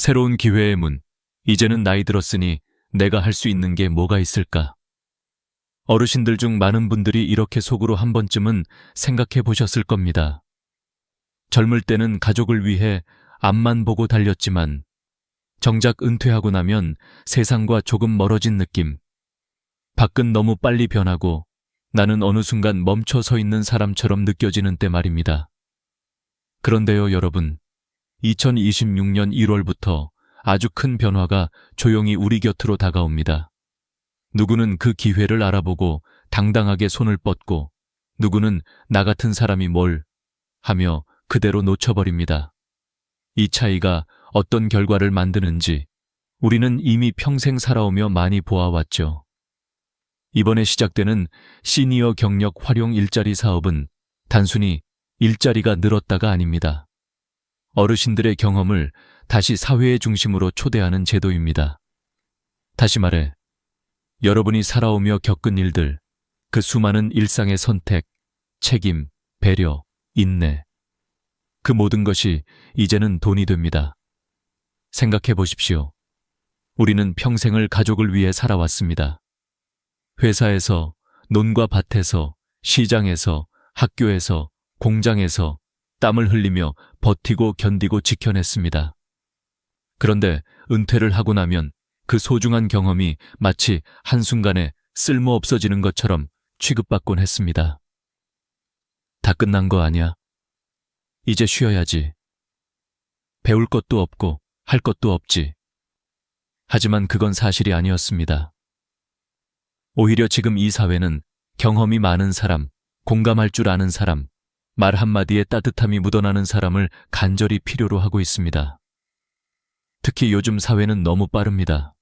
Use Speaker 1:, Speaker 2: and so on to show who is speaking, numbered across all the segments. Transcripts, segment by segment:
Speaker 1: 새로운 기회의 문. 이제는 나이 들었으니 내가 할 수 있는 게 뭐가 있을까? 어르신들 중 많은 분들이 이렇게 속으로 한 번쯤은 생각해 보셨을 겁니다. 젊을 때는 가족을 위해 앞만 보고 달렸지만 정작 은퇴하고 나면 세상과 조금 멀어진 느낌. 밖은 너무 빨리 변하고 나는 어느 순간 멈춰 서 있는 사람처럼 느껴지는 때 말입니다. 그런데요, 여러분. 2026년 1월부터 아주 큰 변화가 조용히 우리 곁으로 다가옵니다. 누구는 그 기회를 알아보고 당당하게 손을 뻗고 누구는 나 같은 사람이 뭘 하며 그대로 놓쳐버립니다. 이 차이가 어떤 결과를 만드는지 우리는 이미 평생 살아오며 많이 보아왔죠. 이번에 시작되는 시니어 경력 활용 일자리 사업은 단순히 일자리가 늘었다가 아닙니다. 어르신들의 경험을 다시 사회의 중심으로 초대하는 제도입니다. 다시 말해, 여러분이 살아오며 겪은 일들, 그 수많은 일상의 선택, 책임, 배려, 인내, 그 모든 것이 이제는 돈이 됩니다. 생각해 보십시오. 우리는 평생을 가족을 위해 살아왔습니다. 회사에서, 논과 밭에서, 시장에서, 학교에서, 공장에서 땀을 흘리며 버티고 견디고 지켜냈습니다. 그런데 은퇴를 하고 나면 그 소중한 경험이 마치 한순간에 쓸모 없어지는 것처럼 취급받곤 했습니다. 다 끝난 거 아니야? 이제 쉬어야지. 배울 것도 없고 할 것도 없지. 하지만 그건 사실이 아니었습니다. 오히려 지금 이 사회는 경험이 많은 사람, 공감할 줄 아는 사람, 말 한마디에 따뜻함이 묻어나는 사람을 간절히 필요로 하고 있습니다. 특히 요즘 사회는 너무 빠릅니다.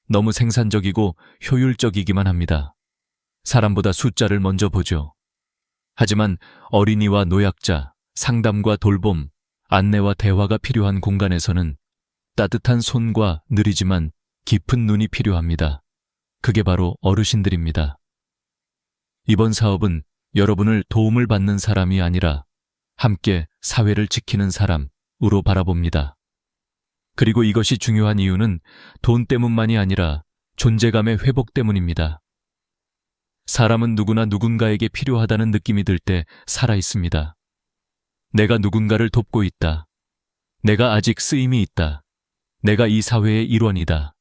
Speaker 1: 너무 생산적이고 효율적이기만 합니다. 사람보다 숫자를 먼저 보죠. 하지만 어린이와 노약자, 상담과 돌봄, 안내와 대화가 필요한 공간에서는 따뜻한 손과 느리지만 깊은 눈이 필요합니다. 그게 바로 어르신들입니다. 이번 사업은 여러분을 도움을 받는 사람이 아니라 함께 사회를 지키는 사람으로 바라봅니다. 그리고 이것이 중요한 이유는 돈 때문만이 아니라 존재감의 회복 때문입니다. 사람은 누구나 누군가에게 필요하다는 느낌이 들 때 살아 있습니다. 내가 누군가를 돕고 있다. 내가 아직 쓰임이 있다. 내가 이 사회의 일원이다.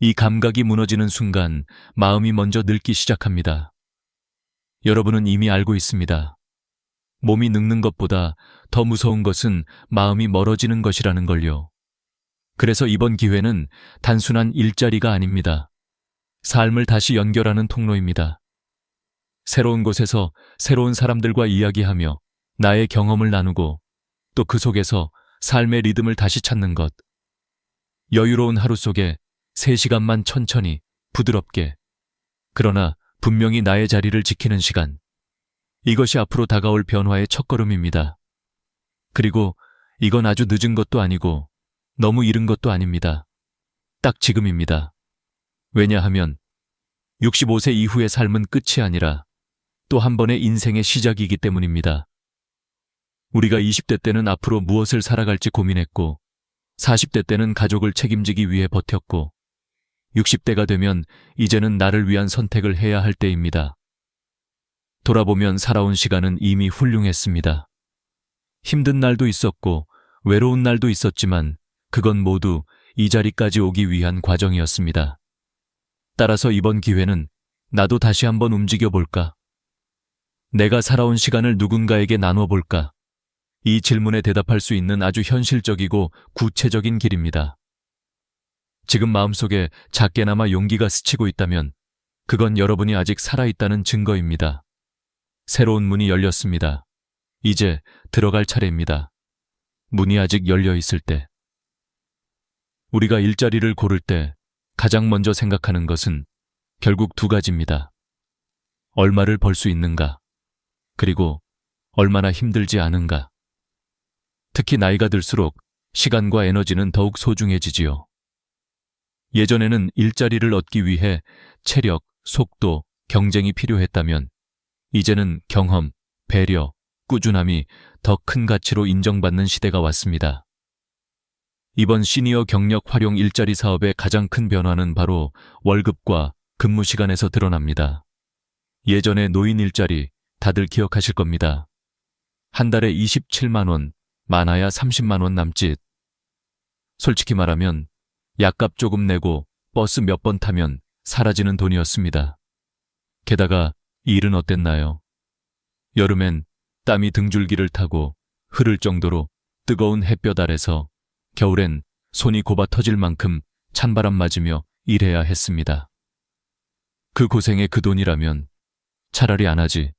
Speaker 1: 이 감각이 무너지는 순간 마음이 먼저 늙기 시작합니다. 여러분은 이미 알고 있습니다. 몸이 늙는 것보다 더 무서운 것은 마음이 멀어지는 것이라는 걸요. 그래서 이번 기회는 단순한 일자리가 아닙니다. 삶을 다시 연결하는 통로입니다. 새로운 곳에서 새로운 사람들과 이야기하며 나의 경험을 나누고 또 그 속에서 삶의 리듬을 다시 찾는 것. 여유로운 하루 속에 3시간만 천천히, 부드럽게, 그러나 분명히 나의 자리를 지키는 시간. 이것이 앞으로 다가올 변화의 첫걸음입니다. 그리고 이건 아주 늦은 것도 아니고 너무 이른 것도 아닙니다. 딱 지금입니다. 왜냐하면 65세 이후의 삶은 끝이 아니라 또 한 번의 인생의 시작이기 때문입니다. 우리가 20대 때는 앞으로 무엇을 살아갈지 고민했고 40대 때는 가족을 책임지기 위해 버텼고 60대가 되면 이제는 나를 위한 선택을 해야 할 때입니다. 돌아보면 살아온 시간은 이미 훌륭했습니다. 힘든 날도 있었고 외로운 날도 있었지만 그건 모두 이 자리까지 오기 위한 과정이었습니다. 따라서 이번 기회는 나도 다시 한번 움직여볼까? 내가 살아온 시간을 누군가에게 나눠볼까? 이 질문에 대답할 수 있는 아주 현실적이고 구체적인 길입니다. 지금 마음속에 작게나마 용기가 스치고 있다면 그건 여러분이 아직 살아있다는 증거입니다. 새로운 문이 열렸습니다. 이제 들어갈 차례입니다. 문이 아직 열려 있을 때. 우리가 일자리를 고를 때 가장 먼저 생각하는 것은 결국 2가지입니다. 얼마를 벌 수 있는가, 그리고 얼마나 힘들지 않은가. 특히 나이가 들수록 시간과 에너지는 더욱 소중해지지요. 예전에는 일자리를 얻기 위해 체력, 속도, 경쟁이 필요했다면 이제는 경험, 배려, 꾸준함이 더 큰 가치로 인정받는 시대가 왔습니다. 이번 시니어 경력 활용 일자리 사업의 가장 큰 변화는 바로 월급과 근무 시간에서 드러납니다. 예전의 노인 일자리 다들 기억하실 겁니다. 한 달에 27만 원, 많아야 30만 원 남짓. 솔직히 말하면 약값 조금 내고 버스 몇 번 타면 사라지는 돈이었습니다. 게다가 일은 어땠나요? 여름엔 땀이 등줄기를 타고 흐를 정도로 뜨거운 햇볕 아래서, 겨울엔 손이 곱아 터질 만큼 찬바람 맞으며 일해야 했습니다. 그 고생에 그 돈이라면 차라리 안 하지.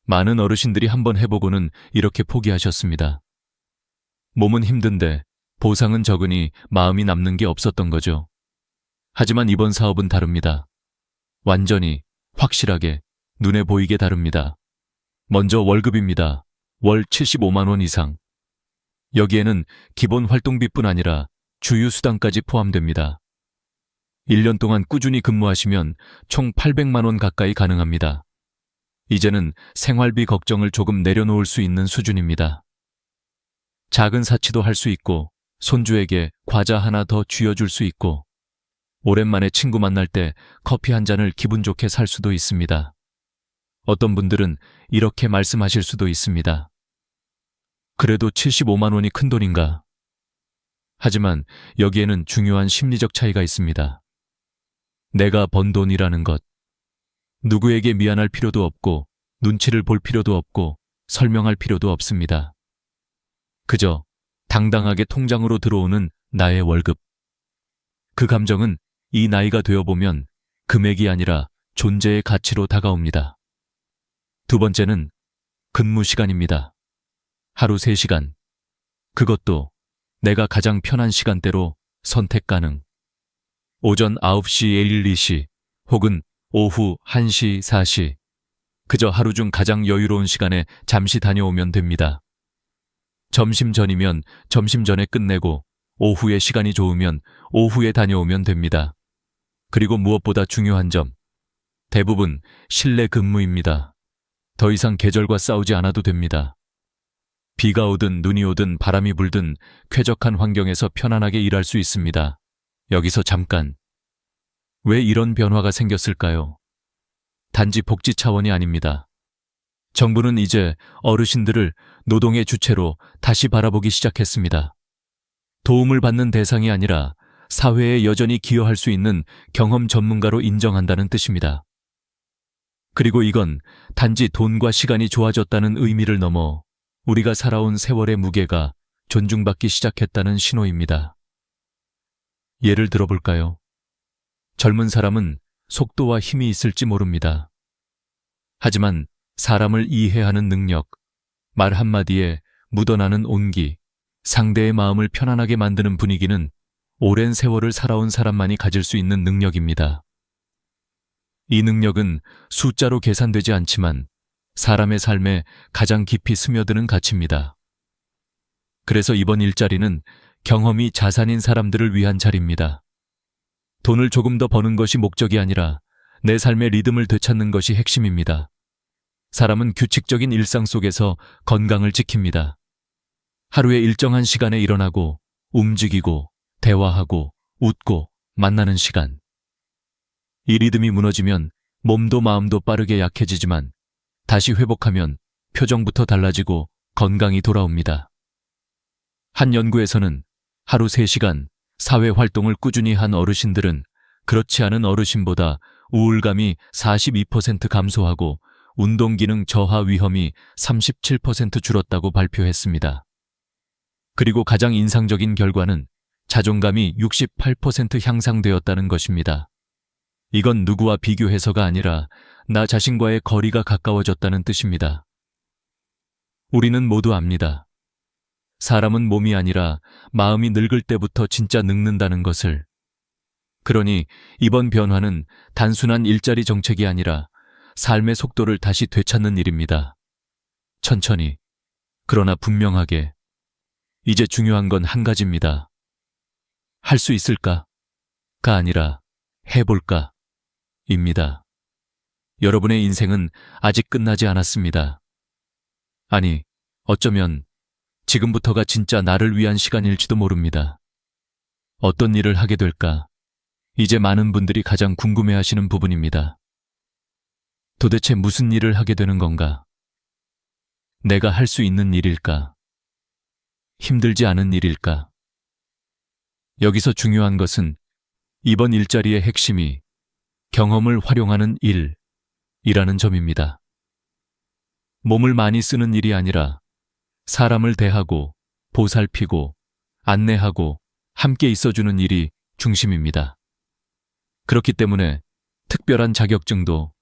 Speaker 1: 많은 어르신들이 한번 해보고는 이렇게 포기하셨습니다. 몸은 힘든데 보상은 적으니 마음이 남는 게 없었던 거죠. 하지만 이번 사업은 다릅니다. 완전히, 확실하게, 눈에 보이게 다릅니다. 먼저 월급입니다. 월 75만 원 이상. 여기에는 기본 활동비뿐 아니라 주유수당까지 포함됩니다. 1년 동안 꾸준히 근무하시면 총 800만 원 가까이 가능합니다. 이제는 생활비 걱정을 조금 내려놓을 수 있는 수준입니다. 작은 사치도 할 수 있고, 손주에게 과자 하나 더 쥐어줄 수 있고, 오랜만에 친구 만날 때 커피 한 잔을 기분 좋게 살 수도 있습니다. 어떤 분들은 이렇게 말씀하실 수도 있습니다. 그래도 75만 원이 큰 돈인가? 하지만 여기에는 중요한 심리적 차이가 있습니다. 내가 번 돈이라는 것. 누구에게 미안할 필요도 없고, 눈치를 볼 필요도 없고, 설명할 필요도 없습니다. 그저 당당하게 통장으로 들어오는 나의 월급. 그 감정은 이 나이가 되어보면 금액이 아니라 존재의 가치로 다가옵니다. 두 번째는 근무 시간입니다. 하루 3시간. 그것도 내가 가장 편한 시간대로 선택 가능. 오전 9시 1, 2시 혹은 오후 1시 4시. 그저 하루 중 가장 여유로운 시간에 잠시 다녀오면 됩니다. 점심 전이면 점심 전에 끝내고, 오후에 시간이 좋으면 오후에 다녀오면 됩니다. 그리고 무엇보다 중요한 점, 대부분 실내 근무입니다. 더 이상 계절과 싸우지 않아도 됩니다. 비가 오든 눈이 오든 바람이 불든 쾌적한 환경에서 편안하게 일할 수 있습니다. 여기서 잠깐. 왜 이런 변화가 생겼을까요? 단지 복지 차원이 아닙니다. 정부는 이제 어르신들을 노동의 주체로 다시 바라보기 시작했습니다. 도움을 받는 대상이 아니라 사회에 여전히 기여할 수 있는 경험 전문가로 인정한다는 뜻입니다. 그리고 이건 단지 돈과 시간이 좋아졌다는 의미를 넘어 우리가 살아온 세월의 무게가 존중받기 시작했다는 신호입니다. 예를 들어볼까요? 젊은 사람은 속도와 힘이 있을지 모릅니다. 하지만 사람을 이해하는 능력, 말 한마디에 묻어나는 온기, 상대의 마음을 편안하게 만드는 분위기는 오랜 세월을 살아온 사람만이 가질 수 있는 능력입니다. 이 능력은 숫자로 계산되지 않지만 사람의 삶에 가장 깊이 스며드는 가치입니다. 그래서 이번 일자리는 경험이 자산인 사람들을 위한 자리입니다. 돈을 조금 더 버는 것이 목적이 아니라 내 삶의 리듬을 되찾는 것이 핵심입니다. 사람은 규칙적인 일상 속에서 건강을 지킵니다. 하루에 일정한 시간에 일어나고, 움직이고, 대화하고, 웃고, 만나는 시간. 이 리듬이 무너지면 몸도 마음도 빠르게 약해지지만 다시 회복하면 표정부터 달라지고 건강이 돌아옵니다. 한 연구에서는 하루 3시간 사회활동을 꾸준히 한 어르신들은 그렇지 않은 어르신보다 우울감이 42% 감소하고 운동기능 저하 위험이 37% 줄었다고 발표했습니다. 그리고 가장 인상적인 결과는 자존감이 68% 향상되었다는 것입니다. 이건 누구와 비교해서가 아니라 나 자신과의 거리가 가까워졌다는 뜻입니다. 우리는 모두 압니다. 사람은 몸이 아니라 마음이 늙을 때부터 진짜 늙는다는 것을. 그러니 이번 변화는 단순한 일자리 정책이 아니라 삶의 속도를 다시 되찾는 일입니다. 천천히, 그러나 분명하게. 이제 중요한 건 한 가지입니다. 할 수 있을까?가 아니라 해볼까? 입니다. 여러분의 인생은 아직 끝나지 않았습니다. 아니, 어쩌면 지금부터가 진짜 나를 위한 시간일지도 모릅니다. 어떤 일을 하게 될까? 이제 많은 분들이 가장 궁금해하시는 부분입니다. 도대체 무슨 일을 하게 되는 건가? 내가 할 수 있는 일일까? 힘들지 않은 일일까? 여기서 중요한 것은 이번 일자리의 핵심이 경험을 활용하는 일이라는 점입니다. 몸을 많이 쓰는 일이 아니라 사람을 대하고 보살피고 안내하고 함께 있어주는 일이 중심입니다. 그렇기 때문에 특별한 자격증도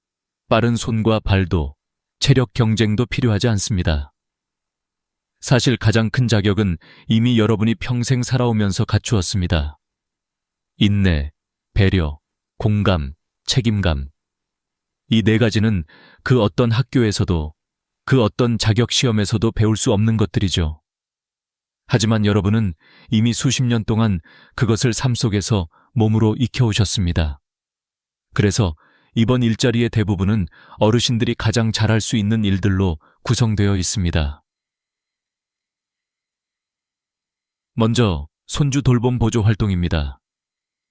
Speaker 1: 빠른 손과 발도 체력 경쟁도 필요하지 않습니다. 사실 가장 큰 자격은 이미 여러분이 평생 살아오면서 갖추었습니다. 인내, 배려, 공감, 책임감. 이 네 가지는 그 어떤 학교에서도 그 어떤 자격 시험에서도 배울 수 없는 것들이죠. 하지만 여러분은 이미 수십 년 동안 그것을 삶 속에서 몸으로 익혀오셨습니다. 그래서 이번 일자리의 대부분은 어르신들이 가장 잘할 수 있는 일들로 구성되어 있습니다. 먼저 손주 돌봄 보조 활동입니다.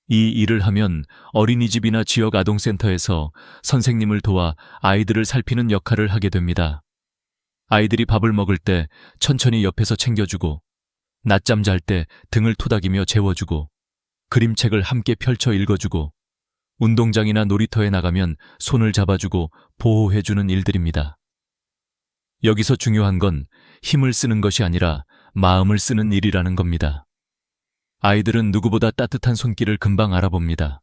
Speaker 1: 이 일을 하면 어린이집이나 지역 아동센터에서 선생님을 도와 아이들을 살피는 역할을 하게 됩니다. 아이들이 밥을 먹을 때 천천히 옆에서 챙겨주고, 낮잠 잘 때 등을 토닥이며 재워주고, 그림책을 함께 펼쳐 읽어주고, 운동장이나 놀이터에 나가면 손을 잡아주고 보호해주는 일들입니다. 여기서 중요한 건 힘을 쓰는 것이 아니라 마음을 쓰는 일이라는 겁니다. 아이들은 누구보다 따뜻한 손길을 금방 알아봅니다.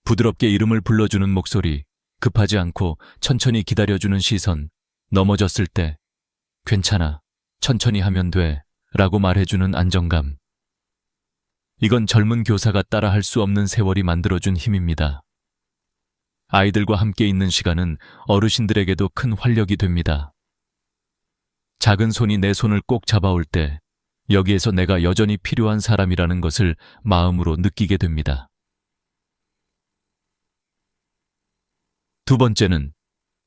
Speaker 1: 부드럽게 이름을 불러주는 목소리, 급하지 않고 천천히 기다려주는 시선, 넘어졌을 때 괜찮아, 천천히 하면 돼 라고 말해주는 안정감. 이건 젊은 교사가 따라할 수 없는 세월이 만들어준 힘입니다. 아이들과 함께 있는 시간은 어르신들에게도 큰 활력이 됩니다. 작은 손이 내 손을 꼭 잡아올 때 여기에서 내가 여전히 필요한 사람이라는 것을 마음으로 느끼게 됩니다. 두 번째는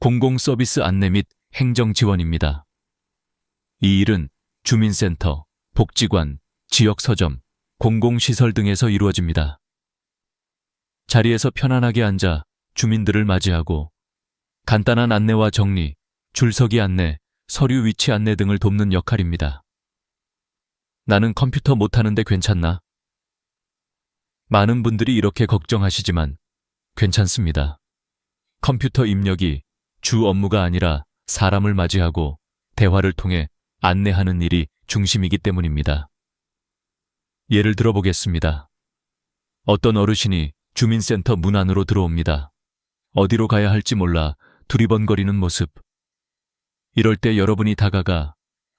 Speaker 1: 공공 서비스 안내 및 행정 지원입니다. 이 일은 주민센터, 복지관, 지역 서점, 공공시설 등에서 이루어집니다. 자리에서 편안하게 앉아 주민들을 맞이하고 간단한 안내와 정리, 줄서기 안내, 서류 위치 안내 등을 돕는 역할입니다. 나는 컴퓨터 못하는데 괜찮나? 많은 분들이 이렇게 걱정하시지만 괜찮습니다. 컴퓨터 입력이 주 업무가 아니라 사람을 맞이하고 대화를 통해 안내하는 일이 중심이기 때문입니다. 예를 들어보겠습니다. 어떤 어르신이 주민센터 문 안으로 들어옵니다. 어디로 가야 할지 몰라 두리번거리는 모습. 이럴 때 여러분이 다가가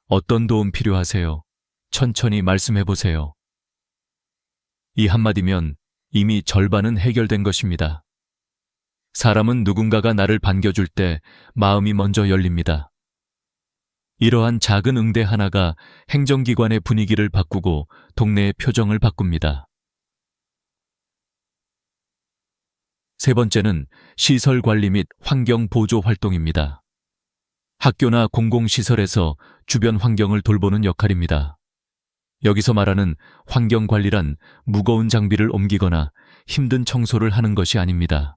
Speaker 1: 어떤 도움 필요하세요? 천천히 말씀해보세요. 이 한마디면 이미 절반은 해결된 것입니다. 사람은 누군가가 나를 반겨줄 때 마음이 먼저 열립니다. 이러한 작은 응대 하나가 행정기관의 분위기를 바꾸고 동네의 표정을 바꿉니다. 세 번째는 시설 관리 및 환경 보조 활동입니다. 학교나 공공시설에서 주변 환경을 돌보는 역할입니다. 여기서 말하는 환경 관리란 무거운 장비를 옮기거나 힘든 청소를 하는 것이 아닙니다.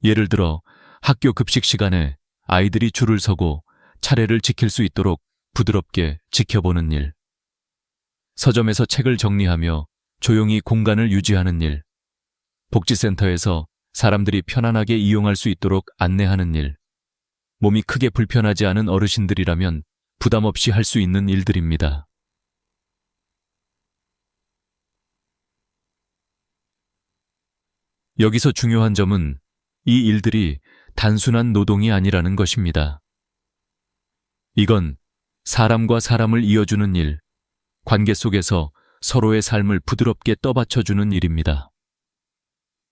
Speaker 1: 예를 들어 학교 급식 시간에 아이들이 줄을 서고 차례를 지킬 수 있도록 부드럽게 지켜보는 일, 서점에서 책을 정리하며 조용히 공간을 유지하는 일, 복지센터에서 사람들이 편안하게 이용할 수 있도록 안내하는 일, 몸이 크게 불편하지 않은 어르신들이라면 부담 없이 할 수 있는 일들입니다. 여기서 중요한 점은 이 일들이 단순한 노동이 아니라는 것입니다. 이건 사람과 사람을 이어주는 일, 관계 속에서 서로의 삶을 부드럽게 떠받쳐주는 일입니다.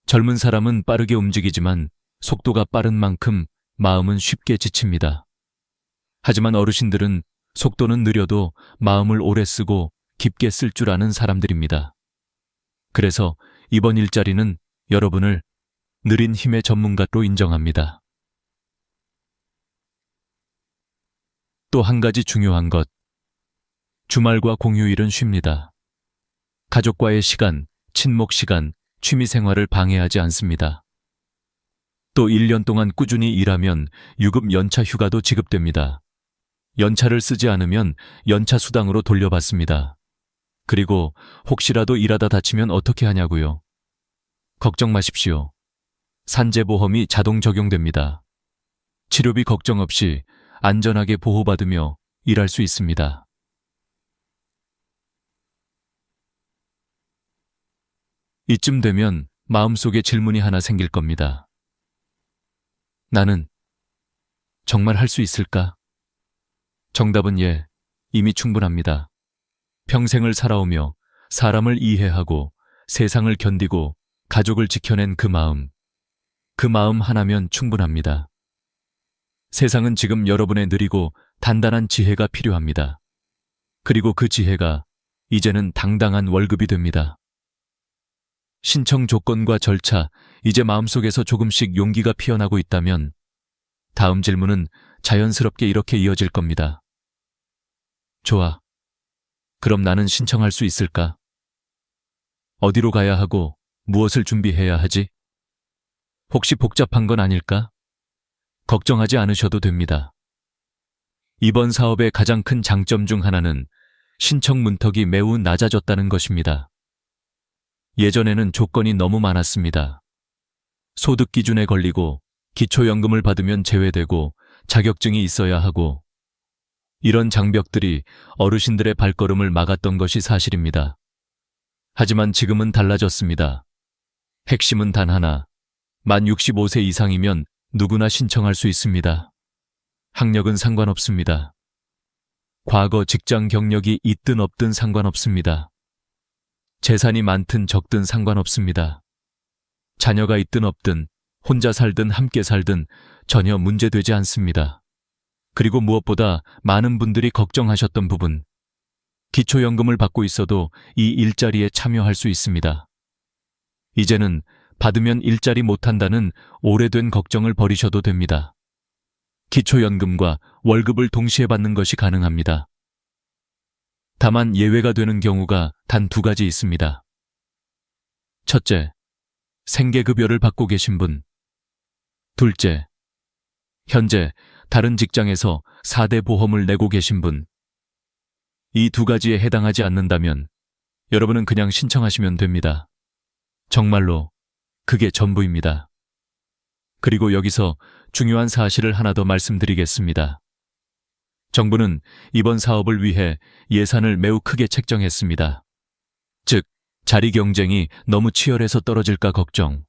Speaker 1: 젊은 사람은 빠르게 움직이지만 속도가 빠른 만큼 마음은 쉽게 지칩니다. 하지만 어르신들은 속도는 느려도 마음을 오래 쓰고 깊게 쓸 줄 아는 사람들입니다. 그래서 이번 일자리는 여러분을 느린 힘의 전문가로 인정합니다. 또 한 가지 중요한 것, 주말과 공휴일은 쉽니다. 가족과의 시간, 친목 시간, 취미 생활을 방해하지 않습니다. 또 1년 동안 꾸준히 일하면 유급 연차 휴가도 지급됩니다. 연차를 쓰지 않으면 연차 수당으로 돌려받습니다. 그리고 혹시라도 일하다 다치면 어떻게 하냐고요? 걱정 마십시오. 산재보험이 자동 적용됩니다. 치료비 걱정 없이 안전하게 보호받으며 일할 수 있습니다. 이쯤 되면 마음속에 질문이 하나 생길 겁니다. 나는 정말 할 수 있을까? 정답은 예, 이미 충분합니다. 평생을 살아오며 사람을 이해하고 세상을 견디고 가족을 지켜낸 그 마음 하나면 충분합니다. 세상은 지금 여러분의 느리고 단단한 지혜가 필요합니다. 그리고 그 지혜가 이제는 당당한 월급이 됩니다. 신청 조건과 절차, 이제 마음속에서 조금씩 용기가 피어나고 있다면 다음 질문은 자연스럽게 이렇게 이어질 겁니다. 좋아. 그럼 나는 신청할 수 있을까? 어디로 가야 하고 무엇을 준비해야 하지? 혹시 복잡한 건 아닐까? 걱정하지 않으셔도 됩니다. 이번 사업의 가장 큰 장점 중 하나는 신청 문턱이 매우 낮아졌다는 것입니다. 예전에는 조건이 너무 많았습니다. 소득 기준에 걸리고 기초연금을 받으면 제외되고 자격증이 있어야 하고 이런 장벽들이 어르신들의 발걸음을 막았던 것이 사실입니다. 하지만 지금은 달라졌습니다. 핵심은 단 하나, 만 65세 이상이면 누구나 신청할 수 있습니다. 학력은 상관없습니다. 과거 직장 경력이 있든 없든 상관없습니다. 재산이 많든 적든 상관없습니다. 자녀가 있든 없든 혼자 살든 함께 살든 전혀 문제되지 않습니다. 그리고 무엇보다 많은 분들이 걱정하셨던 부분, 기초연금을 받고 있어도 이 일자리에 참여할 수 있습니다. 이제는 받으면 일자리 못한다는 오래된 걱정을 버리셔도 됩니다. 기초연금과 월급을 동시에 받는 것이 가능합니다. 다만 예외가 되는 경우가 단 2가지 있습니다. 첫째, 생계급여를 받고 계신 분. 둘째, 현재 다른 직장에서 4대 보험을 내고 계신 분. 이 2가지에 해당하지 않는다면 여러분은 그냥 신청하시면 됩니다. 정말로 그게 전부입니다. 그리고 여기서 중요한 사실을 하나 더 말씀드리겠습니다. 정부는 이번 사업을 위해 예산을 매우 크게 책정했습니다. 즉, 자리 경쟁이 너무 치열해서 떨어질까 걱정.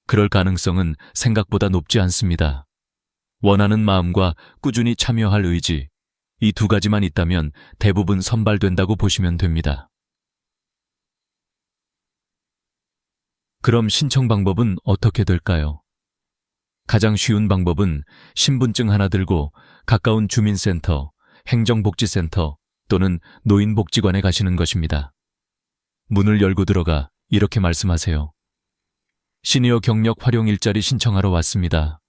Speaker 1: 그럴 가능성은 생각보다 높지 않습니다. 원하는 마음과 꾸준히 참여할 의지, 이 2가지만 있다면 대부분 선발된다고 보시면 됩니다. 그럼 신청 방법은 어떻게 될까요? 가장 쉬운 방법은 신분증 하나 들고 가까운 주민센터, 행정복지센터 또는 노인복지관에 가시는 것입니다. 문을 열고 들어가 이렇게 말씀하세요. 시니어 경력 활용 일자리 신청하러 왔습니다.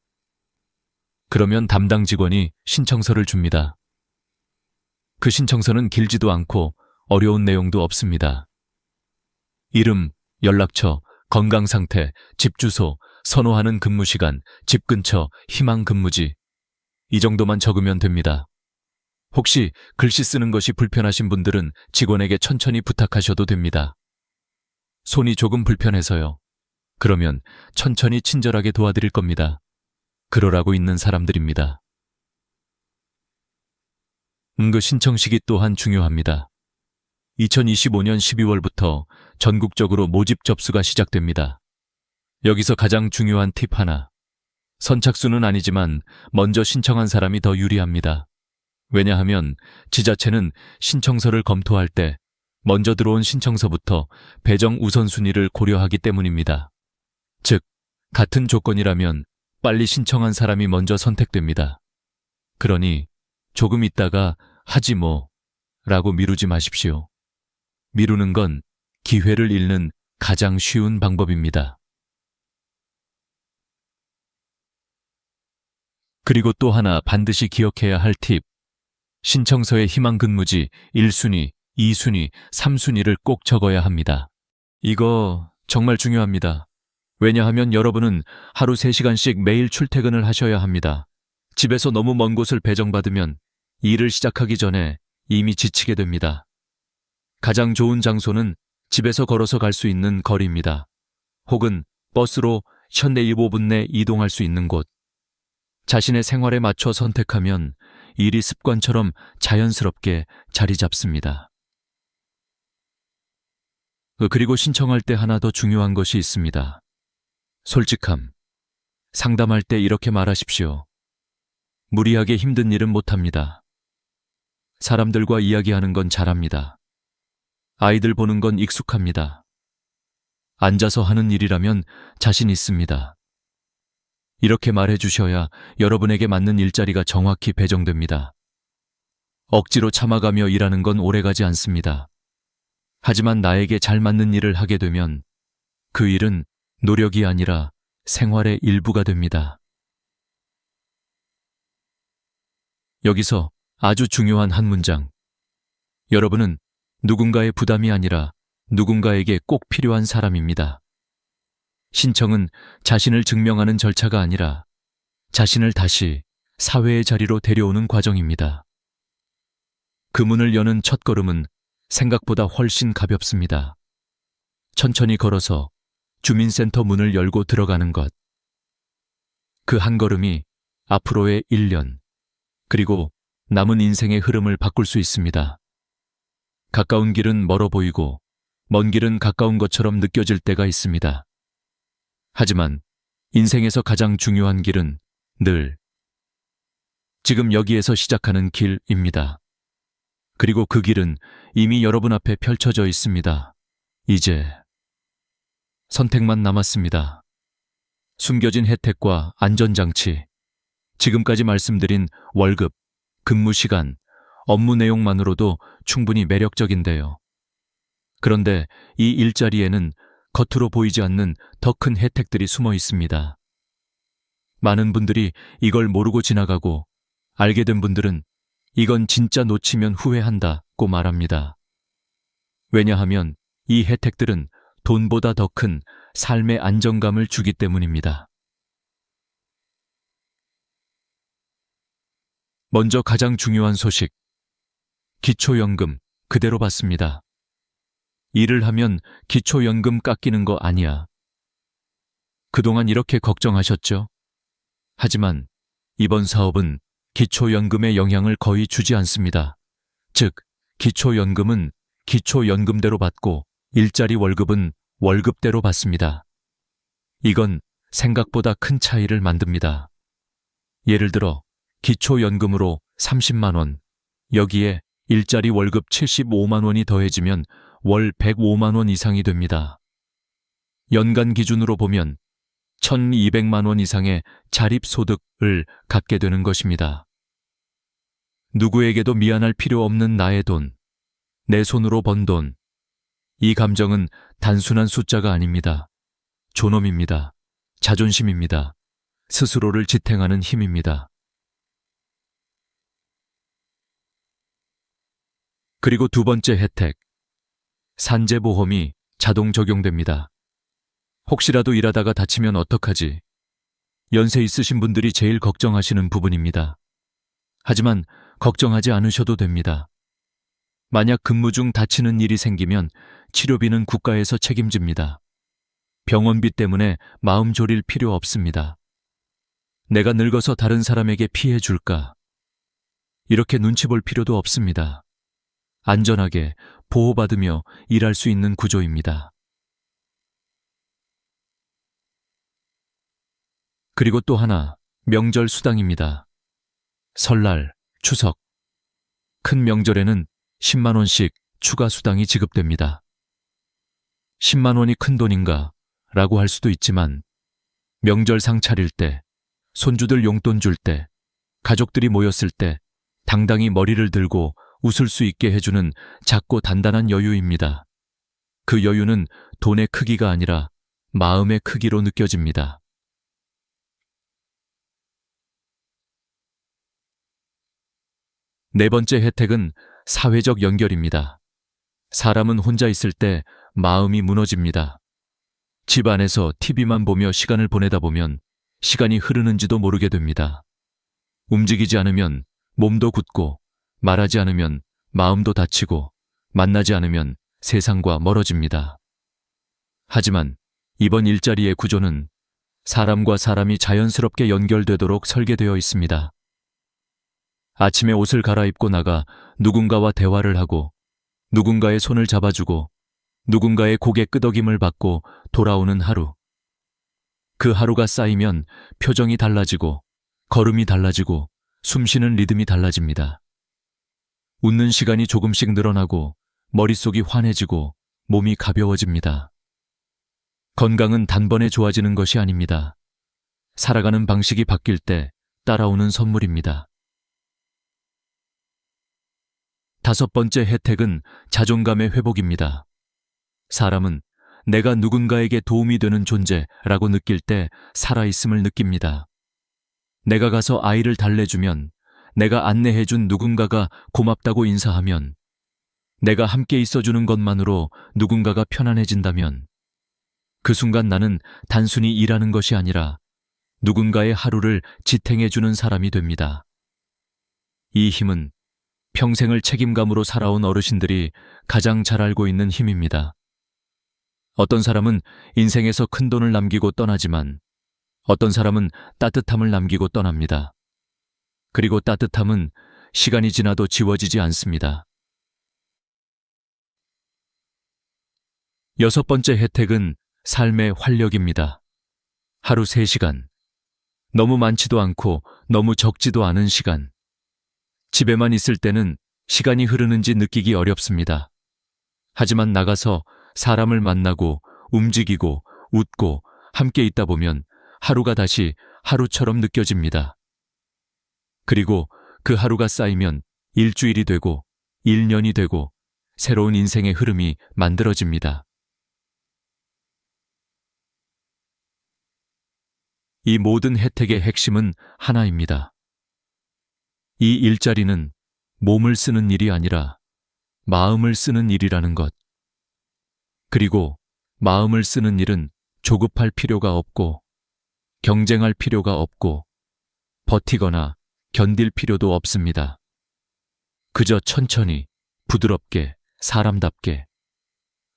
Speaker 1: 그러면 담당 직원이 신청서를 줍니다. 그 신청서는 길지도 않고 어려운 내용도 없습니다. 이름, 연락처, 건강상태, 집 주소, 선호하는 근무시간, 집 근처, 희망 근무지. 이 정도만 적으면 됩니다. 혹시 글씨 쓰는 것이 불편하신 분들은 직원에게 천천히 부탁하셔도 됩니다. 손이 조금 불편해서요. 그러면 천천히 친절하게 도와드릴 겁니다. 그러라고 있는 사람들입니다. 그 신청 시기 또한 중요합니다. 2025년 12월부터 전국적으로 모집 접수가 시작됩니다. 여기서 가장 중요한 팁 하나. 선착순은 아니지만 먼저 신청한 사람이 더 유리합니다. 왜냐하면 지자체는 신청서를 검토할 때 먼저 들어온 신청서부터 배정 우선순위를 고려하기 때문입니다. 즉, 같은 조건이라면 빨리 신청한 사람이 먼저 선택됩니다. 그러니 조금 있다가 하지 뭐 라고 미루지 마십시오. 미루는 건 기회를 잃는 가장 쉬운 방법입니다. 그리고 또 하나 반드시 기억해야 할 팁. 신청서에 희망 근무지 1순위, 2순위, 3순위를 꼭 적어야 합니다. 이거 정말 중요합니다. 왜냐하면 여러분은 하루 3시간씩 매일 출퇴근을 하셔야 합니다. 집에서 너무 먼 곳을 배정받으면 일을 시작하기 전에 이미 지치게 됩니다. 가장 좋은 장소는 집에서 걸어서 갈 수 있는 거리입니다. 혹은 버스로 현대 15분 내 이동할 수 있는 곳. 자신의 생활에 맞춰 선택하면 일이 습관처럼 자연스럽게 자리 잡습니다. 그리고 신청할 때 하나 더 중요한 것이 있습니다. 솔직함. 상담할 때 이렇게 말하십시오. 무리하게 힘든 일은 못합니다. 사람들과 이야기하는 건 잘합니다. 아이들 보는 건 익숙합니다. 앉아서 하는 일이라면 자신 있습니다. 이렇게 말해주셔야 여러분에게 맞는 일자리가 정확히 배정됩니다. 억지로 참아가며 일하는 건 오래가지 않습니다. 하지만 나에게 잘 맞는 일을 하게 되면 그 일은 노력이 아니라 생활의 일부가 됩니다. 여기서 아주 중요한 한 문장. 여러분은 누군가의 부담이 아니라 누군가에게 꼭 필요한 사람입니다. 신청은 자신을 증명하는 절차가 아니라 자신을 다시 사회의 자리로 데려오는 과정입니다. 그 문을 여는 첫걸음은 생각보다 훨씬 가볍습니다. 천천히 걸어서 주민센터 문을 열고 들어가는 것. 그 한 걸음이 앞으로의 1년, 그리고 남은 인생의 흐름을 바꿀 수 있습니다. 가까운 길은 멀어 보이고 먼 길은 가까운 것처럼 느껴질 때가 있습니다. 하지만 인생에서 가장 중요한 길은 늘 지금 여기에서 시작하는 길입니다. 그리고 그 길은 이미 여러분 앞에 펼쳐져 있습니다. 이제 선택만 남았습니다. 숨겨진 혜택과 안전장치, 지금까지 말씀드린 월급, 근무 시간, 업무 내용만으로도 충분히 매력적인데요. 그런데 이 일자리에는 겉으로 보이지 않는 더 큰 혜택들이 숨어 있습니다. 많은 분들이 이걸 모르고 지나가고 알게 된 분들은 이건 진짜 놓치면 후회한다고 말합니다. 왜냐하면 이 혜택들은 돈보다 더 큰 삶의 안정감을 주기 때문입니다. 먼저 가장 중요한 소식. 기초연금 그대로 받습니다. 일을 하면 기초연금 깎이는 거 아니야. 그동안 이렇게 걱정하셨죠? 하지만 이번 사업은 기초연금에 영향을 거의 주지 않습니다. 즉, 기초연금은 기초연금대로 받고 일자리 월급은 월급대로 받습니다. 이건 생각보다 큰 차이를 만듭니다. 예를 들어 기초연금으로 30만 원, 여기에 일자리 월급 75만 원이 더해지면 월 105만 원 이상이 됩니다. 연간 기준으로 보면 1,200만 원 이상의 자립소득을 갖게 되는 것입니다. 누구에게도 미안할 필요 없는 나의 돈, 내 손으로 번 돈. 이 감정은 단순한 숫자가 아닙니다. 존엄입니다. 자존심입니다. 스스로를 지탱하는 힘입니다. 그리고 두 번째 혜택. 산재보험이 자동 적용됩니다. 혹시라도 일하다가 다치면 어떡하지? 연세 있으신 분들이 제일 걱정하시는 부분입니다. 하지만 걱정하지 않으셔도 됩니다. 만약 근무 중 다치는 일이 생기면 치료비는 국가에서 책임집니다. 병원비 때문에 마음 졸일 필요 없습니다. 내가 늙어서 다른 사람에게 피해 줄까? 이렇게 눈치 볼 필요도 없습니다. 안전하게 보호받으며 일할 수 있는 구조입니다. 그리고 또 하나, 명절 수당입니다. 설날, 추석. 큰 명절에는 10만 원씩 추가 수당이 지급됩니다. 10만 원이 큰 돈인가? 라고 할 수도 있지만 명절상 차릴 때, 손주들 용돈 줄 때, 가족들이 모였을 때 당당히 머리를 들고 웃을 수 있게 해주는 작고 단단한 여유입니다. 그 여유는 돈의 크기가 아니라 마음의 크기로 느껴집니다. 네 번째 혜택은 사회적 연결입니다. 사람은 혼자 있을 때 마음이 무너집니다. 집 안에서 TV만 보며 시간을 보내다 보면 시간이 흐르는지도 모르게 됩니다. 움직이지 않으면 몸도 굳고, 말하지 않으면 마음도 다치고, 만나지 않으면 세상과 멀어집니다. 하지만 이번 일자리의 구조는 사람과 사람이 자연스럽게 연결되도록 설계되어 있습니다. 아침에 옷을 갈아입고 나가 누군가와 대화를 하고, 누군가의 손을 잡아주고, 누군가의 고개 끄덕임을 받고 돌아오는 하루. 그 하루가 쌓이면 표정이 달라지고, 걸음이 달라지고, 숨쉬는 리듬이 달라집니다. 웃는 시간이 조금씩 늘어나고, 머릿속이 환해지고, 몸이 가벼워집니다. 건강은 단번에 좋아지는 것이 아닙니다. 살아가는 방식이 바뀔 때 따라오는 선물입니다. 다섯 번째 혜택은 자존감의 회복입니다. 사람은 내가 누군가에게 도움이 되는 존재라고 느낄 때 살아있음을 느낍니다. 내가 가서 아이를 달래주면, 내가 안내해준 누군가가 고맙다고 인사하면, 내가 함께 있어주는 것만으로 누군가가 편안해진다면, 그 순간 나는 단순히 일하는 것이 아니라 누군가의 하루를 지탱해주는 사람이 됩니다. 이 힘은 평생을 책임감으로 살아온 어르신들이 가장 잘 알고 있는 힘입니다. 어떤 사람은 인생에서 큰 돈을 남기고 떠나지만 어떤 사람은 따뜻함을 남기고 떠납니다. 그리고 따뜻함은 시간이 지나도 지워지지 않습니다. 여섯 번째 혜택은 삶의 활력입니다. 하루 3시간. 너무 많지도 않고 너무 적지도 않은 시간. 집에만 있을 때는 시간이 흐르는지 느끼기 어렵습니다. 하지만 나가서 사람을 만나고 움직이고 웃고 함께 있다 보면 하루가 다시 하루처럼 느껴집니다. 그리고 그 하루가 쌓이면 일주일이 되고 1년이 되고 새로운 인생의 흐름이 만들어집니다. 이 모든 혜택의 핵심은 하나입니다. 이 일자리는 몸을 쓰는 일이 아니라 마음을 쓰는 일이라는 것. 그리고 마음을 쓰는 일은 조급할 필요가 없고, 경쟁할 필요가 없고, 버티거나 견딜 필요도 없습니다. 그저 천천히, 부드럽게, 사람답게,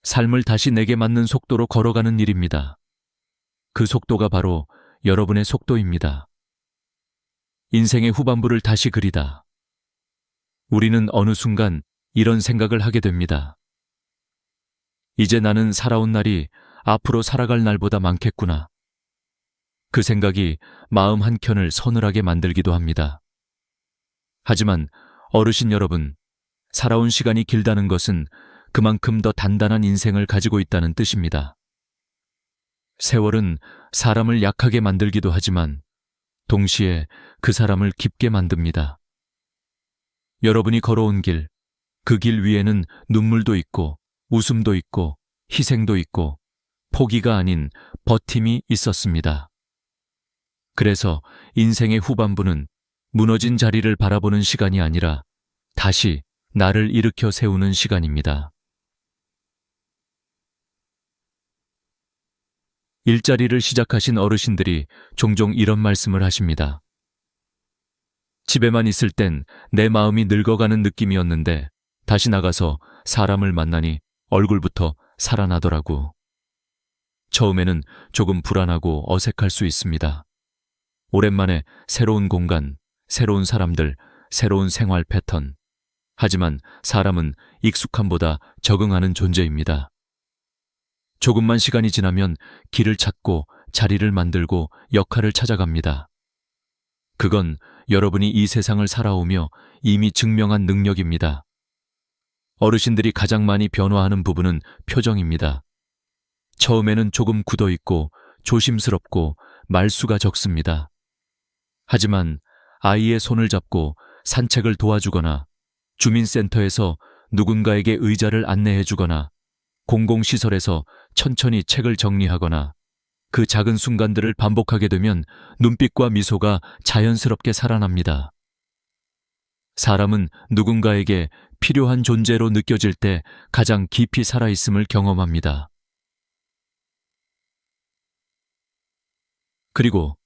Speaker 1: 삶을 다시 내게 맞는 속도로 걸어가는 일입니다. 그 속도가 바로 여러분의 속도입니다. 인생의 후반부를 다시 그리다. 우리는 어느 순간 이런 생각을 하게 됩니다. 이제 나는 살아온 날이 앞으로 살아갈 날보다 많겠구나. 그 생각이 마음 한켠을 서늘하게 만들기도 합니다. 하지만 어르신 여러분, 살아온 시간이 길다는 것은 그만큼 더 단단한 인생을 가지고 있다는 뜻입니다. 세월은 사람을 약하게 만들기도 하지만 동시에 그 사람을 깊게 만듭니다. 여러분이 걸어온 길, 그 길 위에는 눈물도 있고 웃음도 있고 희생도 있고 포기가 아닌 버팀이 있었습니다. 그래서 인생의 후반부는 무너진 자리를 바라보는 시간이 아니라 다시 나를 일으켜 세우는 시간입니다. 일자리를 시작하신 어르신들이 종종 이런 말씀을 하십니다. 집에만 있을 땐 내 마음이 늙어가는 느낌이었는데 다시 나가서 사람을 만나니 얼굴부터 살아나더라고. 처음에는 조금 불안하고 어색할 수 있습니다. 오랜만에 새로운 공간, 새로운 사람들, 새로운 생활 패턴. 하지만 사람은 익숙함보다 적응하는 존재입니다. 조금만 시간이 지나면 길을 찾고 자리를 만들고 역할을 찾아갑니다. 그건 여러분이 이 세상을 살아오며 이미 증명한 능력입니다. 어르신들이 가장 많이 변화하는 부분은 표정입니다. 처음에는 조금 굳어있고 조심스럽고 말수가 적습니다. 하지만 아이의 손을 잡고 산책을 도와주거나 주민센터에서 누군가에게 의자를 안내해주거나 공공시설에서 천천히 책을 정리하거나 그 작은 순간들을 반복하게 되면 눈빛과 미소가 자연스럽게 살아납니다. 사람은 누군가에게 필요한 존재로 느껴질 때 가장 깊이 살아있음을 경험합니다. 그리고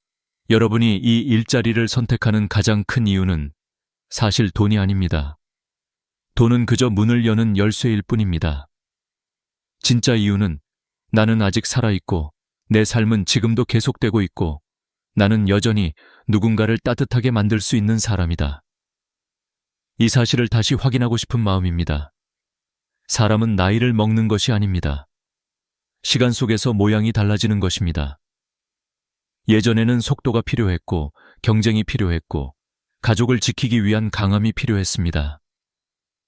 Speaker 1: 여러분이 이 일자리를 선택하는 가장 큰 이유는 사실 돈이 아닙니다. 돈은 그저 문을 여는 열쇠일 뿐입니다. 진짜 이유는 나는 아직 살아있고 내 삶은 지금도 계속되고 있고 나는 여전히 누군가를 따뜻하게 만들 수 있는 사람이다. 이 사실을 다시 확인하고 싶은 마음입니다. 사람은 나이를 먹는 것이 아닙니다. 시간 속에서 모양이 달라지는 것입니다. 예전에는 속도가 필요했고 경쟁이 필요했고 가족을 지키기 위한 강함이 필요했습니다.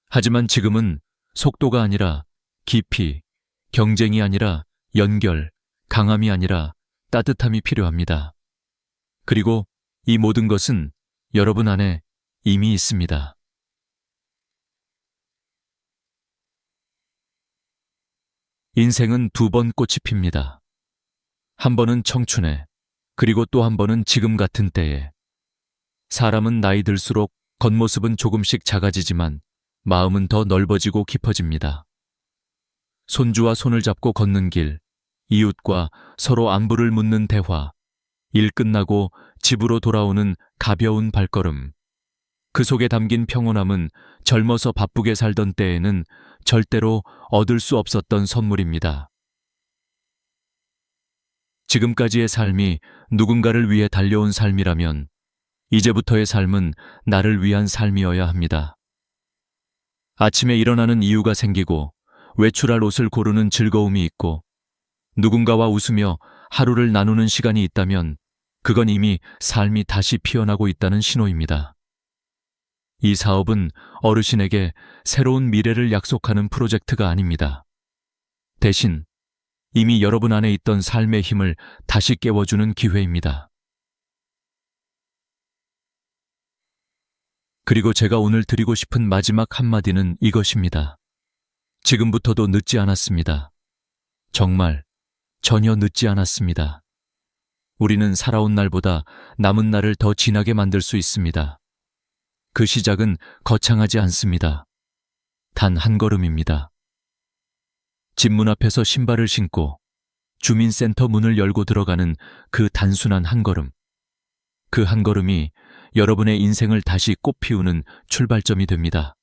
Speaker 1: 하지만 지금은 속도가 아니라 깊이, 경쟁이 아니라 연결, 강함이 아니라 따뜻함이 필요합니다. 그리고 이 모든 것은 여러분 안에 이미 있습니다. 인생은 두 번 꽃이 핍니다. 한 번은 청춘에, 그리고 또 한 번은 지금 같은 때에. 사람은 나이 들수록 겉모습은 조금씩 작아지지만 마음은 더 넓어지고 깊어집니다. 손주와 손을 잡고 걷는 길, 이웃과 서로 안부를 묻는 대화, 일 끝나고 집으로 돌아오는 가벼운 발걸음. 그 속에 담긴 평온함은 젊어서 바쁘게 살던 때에는 절대로 얻을 수 없었던 선물입니다. 지금까지의 삶이 누군가를 위해 달려온 삶이라면 이제부터의 삶은 나를 위한 삶이어야 합니다. 아침에 일어나는 이유가 생기고 외출할 옷을 고르는 즐거움이 있고 누군가와 웃으며 하루를 나누는 시간이 있다면 그건 이미 삶이 다시 피어나고 있다는 신호입니다. 이 사업은 어르신에게 새로운 미래를 약속하는 프로젝트가 아닙니다. 대신 이미 여러분 안에 있던 삶의 힘을 다시 깨워주는 기회입니다. 그리고 제가 오늘 드리고 싶은 마지막 한마디는 이것입니다. 지금부터도 늦지 않았습니다. 정말 전혀 늦지 않았습니다. 우리는 살아온 날보다 남은 날을 더 진하게 만들 수 있습니다. 그 시작은 거창하지 않습니다. 단 한 걸음입니다. 집 문 앞에서 신발을 신고 주민센터 문을 열고 들어가는 그 단순한 한 걸음. 그 한 걸음이 여러분의 인생을 다시 꽃피우는 출발점이 됩니다.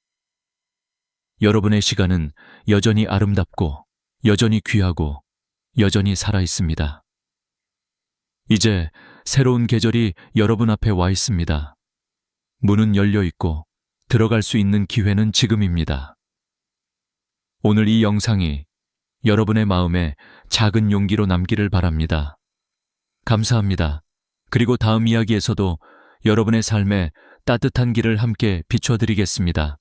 Speaker 1: 여러분의 시간은 여전히 아름답고 여전히 귀하고 여전히 살아있습니다. 이제 새로운 계절이 여러분 앞에 와 있습니다. 문은 열려 있고 들어갈 수 있는 기회는 지금입니다. 오늘 이 영상이 여러분의 마음에 작은 용기로 남기를 바랍니다. 감사합니다. 그리고 다음 이야기에서도 여러분의 삶에 따뜻한 길을 함께 비춰드리겠습니다.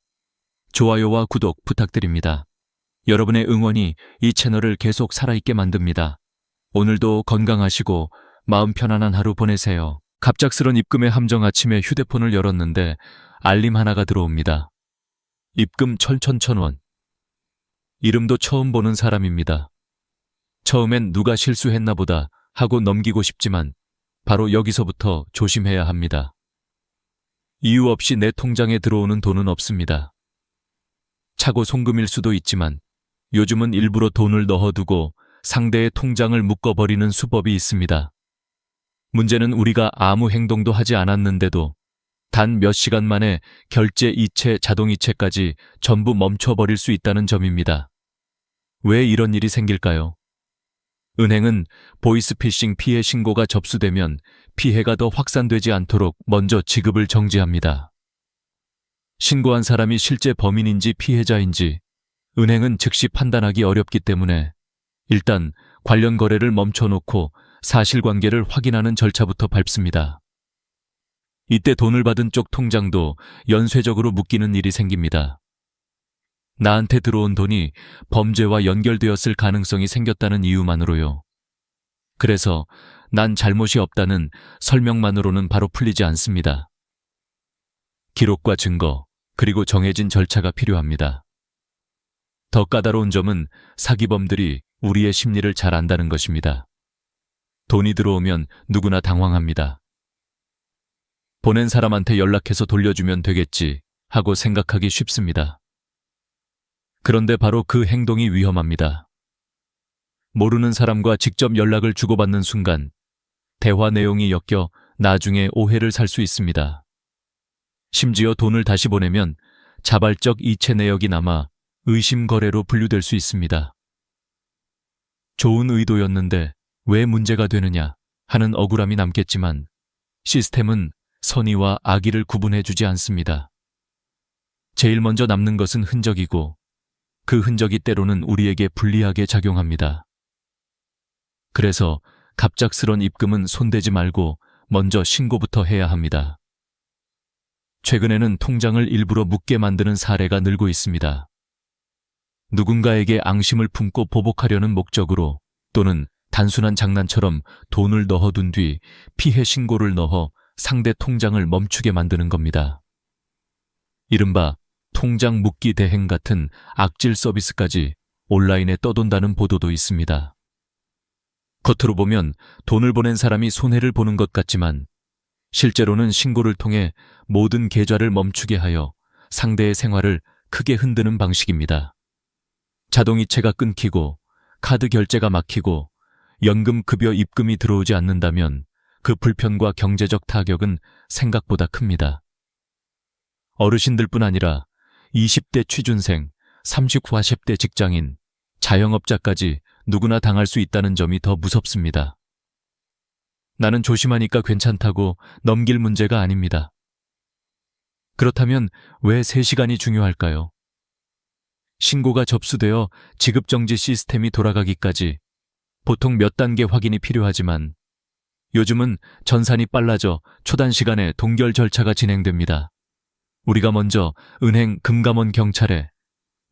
Speaker 1: 좋아요와 구독 부탁드립니다. 여러분의 응원이 이 채널을 계속 살아있게 만듭니다. 오늘도 건강하시고 마음 편안한 하루 보내세요. 갑작스런 입금의 함정. 아침에 휴대폰을 열었는데 알림 하나가 들어옵니다. 입금 1,000원. 이름도 처음 보는 사람입니다. 처음엔 누가 실수했나 보다 하고 넘기고 싶지만 바로 여기서부터 조심해야 합니다. 이유 없이 내 통장에 들어오는 돈은 없습니다. 차고 송금일 수도 있지만 요즘은 일부러 돈을 넣어두고 상대의 통장을 묶어버리는 수법이 있습니다. 문제는 우리가 아무 행동도 하지 않았는데도 단 몇 시간 만에 결제 이체, 자동이체까지 전부 멈춰버릴 수 있다는 점입니다. 왜 이런 일이 생길까요? 은행은 보이스피싱 피해 신고가 접수되면 피해가 더 확산되지 않도록 먼저 지급을 정지합니다. 신고한 사람이 실제 범인인지 피해자인지 은행은 즉시 판단하기 어렵기 때문에 일단 관련 거래를 멈춰놓고 사실관계를 확인하는 절차부터 밟습니다. 이때 돈을 받은 쪽 통장도 연쇄적으로 묶이는 일이 생깁니다. 나한테 들어온 돈이 범죄와 연결되었을 가능성이 생겼다는 이유만으로요. 그래서 난 잘못이 없다는 설명만으로는 바로 풀리지 않습니다. 기록과 증거, 그리고 정해진 절차가 필요합니다. 더 까다로운 점은 사기범들이 우리의 심리를 잘 안다는 것입니다. 돈이 들어오면 누구나 당황합니다. 보낸 사람한테 연락해서 돌려주면 되겠지 하고 생각하기 쉽습니다. 그런데 바로 그 행동이 위험합니다. 모르는 사람과 직접 연락을 주고받는 순간 대화 내용이 엮여 나중에 오해를 살 수 있습니다. 심지어 돈을 다시 보내면 자발적 이체 내역이 남아 의심 거래로 분류될 수 있습니다. 좋은 의도였는데 왜 문제가 되느냐 하는 억울함이 남겠지만 시스템은 선의와 악의를 구분해주지 않습니다. 제일 먼저 남는 것은 흔적이고 그 흔적이 때로는 우리에게 불리하게 작용합니다. 그래서 갑작스런 입금은 손대지 말고 먼저 신고부터 해야 합니다. 최근에는 통장을 일부러 묻게 만드는 사례가 늘고 있습니다. 누군가에게 앙심을 품고 보복하려는 목적으로 또는 단순한 장난처럼 돈을 넣어둔 뒤 피해 신고를 넣어 상대 통장을 멈추게 만드는 겁니다. 이른바 통장 묻기 대행 같은 악질 서비스까지 온라인에 떠돈다는 보도도 있습니다. 겉으로 보면 돈을 보낸 사람이 손해를 보는 것 같지만 실제로는 신고를 통해 모든 계좌를 멈추게 하여 상대의 생활을 크게 흔드는 방식입니다. 자동이체가 끊기고 카드 결제가 막히고 연금 급여 입금이 들어오지 않는다면 그 불편과 경제적 타격은 생각보다 큽니다. 어르신들뿐 아니라 20대 취준생, 30, 40대 직장인, 자영업자까지 누구나 당할 수 있다는 점이 더 무섭습니다. 나는 조심하니까 괜찮다고 넘길 문제가 아닙니다. 그렇다면 왜 3시간이 중요할까요? 신고가 접수되어 지급정지 시스템이 돌아가기까지 보통 몇 단계 확인이 필요하지만 요즘은 전산이 빨라져 초단 시간에 동결 절차가 진행됩니다. 우리가 먼저 은행, 금감원, 경찰에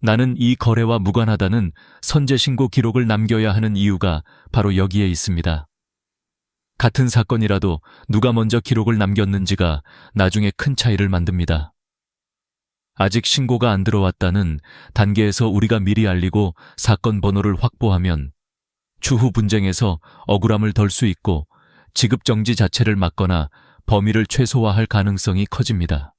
Speaker 1: 나는 이 거래와 무관하다는 선제 신고 기록을 남겨야 하는 이유가 바로 여기에 있습니다. 같은 사건이라도 누가 먼저 기록을 남겼는지가 나중에 큰 차이를 만듭니다. 아직 신고가 안 들어왔다는 단계에서 우리가 미리 알리고 사건 번호를 확보하면 추후 분쟁에서 억울함을 덜 수 있고 지급정지 자체를 막거나 범위를 최소화할 가능성이 커집니다.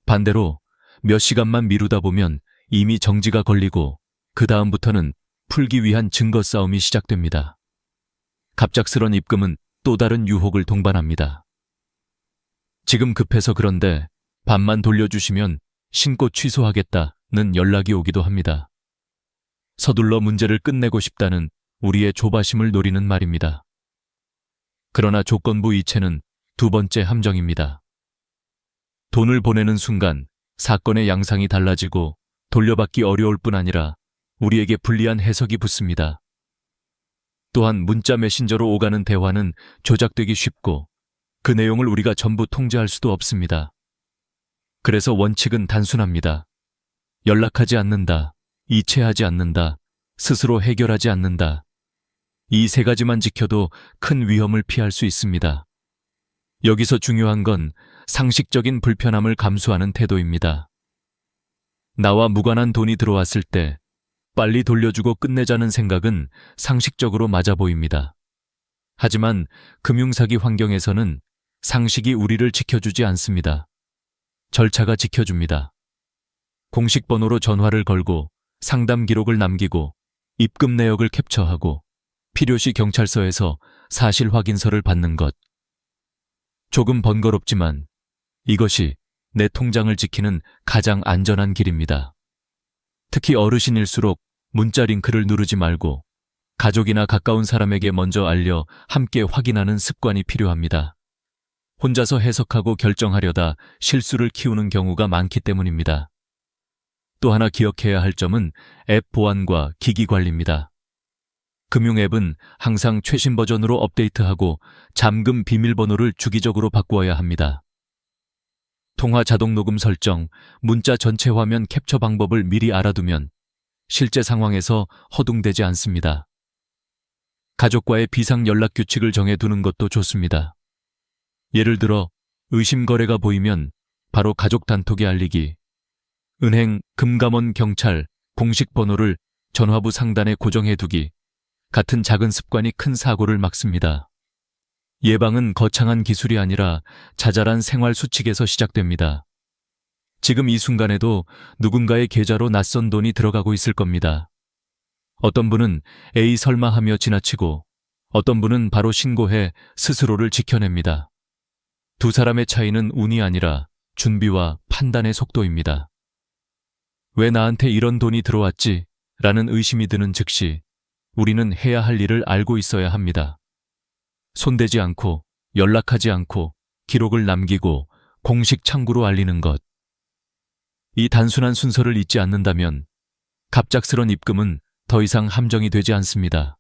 Speaker 1: 반대로 몇 시간만 미루다 보면 이미 정지가 걸리고 그 다음부터는 풀기 위한 증거 싸움이 시작됩니다. 갑작스런 입금은 또 다른 유혹을 동반합니다. 지금 급해서 그런데 반만 돌려주시면 신고 취소하겠다는 연락이 오기도 합니다. 서둘러 문제를 끝내고 싶다는 우리의 조바심을 노리는 말입니다. 그러나 조건부 이체는 두 번째 함정입니다. 돈을 보내는 순간 사건의 양상이 달라지고 돌려받기 어려울 뿐 아니라 우리에게 불리한 해석이 붙습니다. 또한 문자 메신저로 오가는 대화는 조작되기 쉽고 그 내용을 우리가 전부 통제할 수도 없습니다. 그래서 원칙은 단순합니다. 연락하지 않는다, 이체하지 않는다, 스스로 해결하지 않는다. 이 3가지만 지켜도 큰 위험을 피할 수 있습니다. 여기서 중요한 건 상식적인 불편함을 감수하는 태도입니다. 나와 무관한 돈이 들어왔을 때 빨리 돌려주고 끝내자는 생각은 상식적으로 맞아 보입니다. 하지만 금융사기 환경에서는 상식이 우리를 지켜주지 않습니다. 절차가 지켜줍니다. 공식 번호로 전화를 걸고 상담 기록을 남기고 입금 내역을 캡처하고 필요시 경찰서에서 사실 확인서를 받는 것. 조금 번거롭지만 이것이 내 통장을 지키는 가장 안전한 길입니다. 특히 어르신일수록 문자 링크를 누르지 말고 가족이나 가까운 사람에게 먼저 알려 함께 확인하는 습관이 필요합니다. 혼자서 해석하고 결정하려다 실수를 키우는 경우가 많기 때문입니다. 또 하나 기억해야 할 점은 앱 보안과 기기 관리입니다. 금융앱은 항상 최신 버전으로 업데이트하고 잠금 비밀번호를 주기적으로 바꾸어야 합니다. 통화 자동 녹음 설정, 문자 전체 화면 캡처 방법을 미리 알아두면 실제 상황에서 허둥대지 않습니다. 가족과의 비상 연락 규칙을 정해두는 것도 좋습니다. 예를 들어 의심 거래가 보이면 바로 가족 단톡에 알리기, 은행, 금감원, 경찰, 공식 번호를 전화부 상단에 고정해두기 같은 작은 습관이 큰 사고를 막습니다. 예방은 거창한 기술이 아니라 자잘한 생활 수칙에서 시작됩니다. 지금 이 순간에도 누군가의 계좌로 낯선 돈이 들어가고 있을 겁니다. 어떤 분은 에이 설마 하며 지나치고 어떤 분은 바로 신고해 스스로를 지켜냅니다. 두 사람의 차이는 운이 아니라 준비와 판단의 속도입니다. 왜 나한테 이런 돈이 들어왔지? 라는 의심이 드는 즉시 우리는 해야 할 일을 알고 있어야 합니다. 손대지 않고 연락하지 않고 기록을 남기고 공식 창구로 알리는 것. 이 단순한 순서를 잊지 않는다면 갑작스런 입금은 더 이상 함정이 되지 않습니다.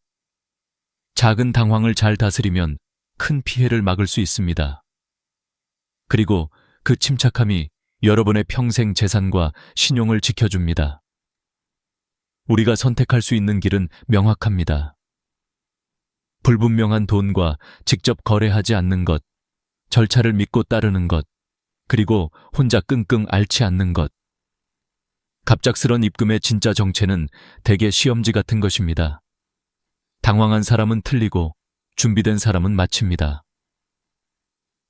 Speaker 1: 작은 당황을 잘 다스리면 큰 피해를 막을 수 있습니다. 그리고 그 침착함이 여러분의 평생 재산과 신용을 지켜줍니다. 우리가 선택할 수 있는 길은 명확합니다. 불분명한 돈과 직접 거래하지 않는 것, 절차를 믿고 따르는 것, 그리고 혼자 끙끙 앓지 않는 것. 갑작스런 입금의 진짜 정체는 대개 시험지 같은 것입니다. 당황한 사람은 틀리고 준비된 사람은 마칩니다.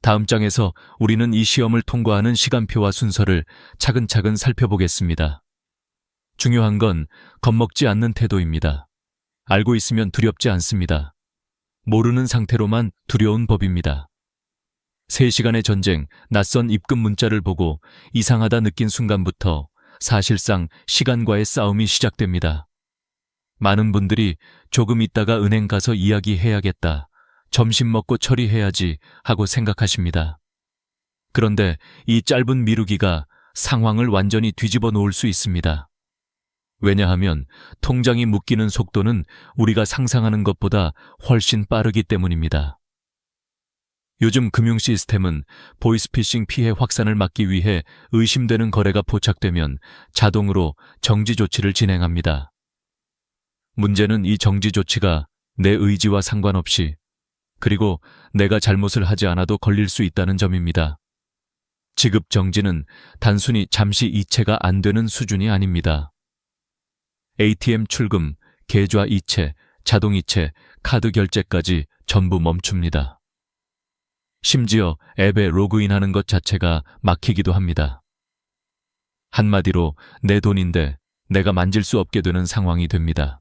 Speaker 1: 다음 장에서 우리는 이 시험을 통과하는 시간표와 순서를 차근차근 살펴보겠습니다. 중요한 건 겁먹지 않는 태도입니다. 알고 있으면 두렵지 않습니다. 모르는 상태로만 두려운 법입니다. 3시간의 전쟁, 낯선 입금 문자를 보고 이상하다 느낀 순간부터 사실상 시간과의 싸움이 시작됩니다. 많은 분들이 조금 있다가 은행 가서 이야기해야겠다, 점심 먹고 처리해야지 하고 생각하십니다. 그런데 이 짧은 미루기가 상황을 완전히 뒤집어 놓을 수 있습니다. 왜냐하면 통장이 묶이는 속도는 우리가 상상하는 것보다 훨씬 빠르기 때문입니다. 요즘 금융 시스템은 보이스피싱 피해 확산을 막기 위해 의심되는 거래가 포착되면 자동으로 정지 조치를 진행합니다. 문제는 이 정지 조치가 내 의지와 상관없이, 그리고 내가 잘못을 하지 않아도 걸릴 수 있다는 점입니다. 지급 정지는 단순히 잠시 이체가 안 되는 수준이 아닙니다. ATM 출금, 계좌 이체, 자동 이체, 카드 결제까지 전부 멈춥니다. 심지어 앱에 로그인하는 것 자체가 막히기도 합니다. 한마디로 내 돈인데 내가 만질 수 없게 되는 상황이 됩니다.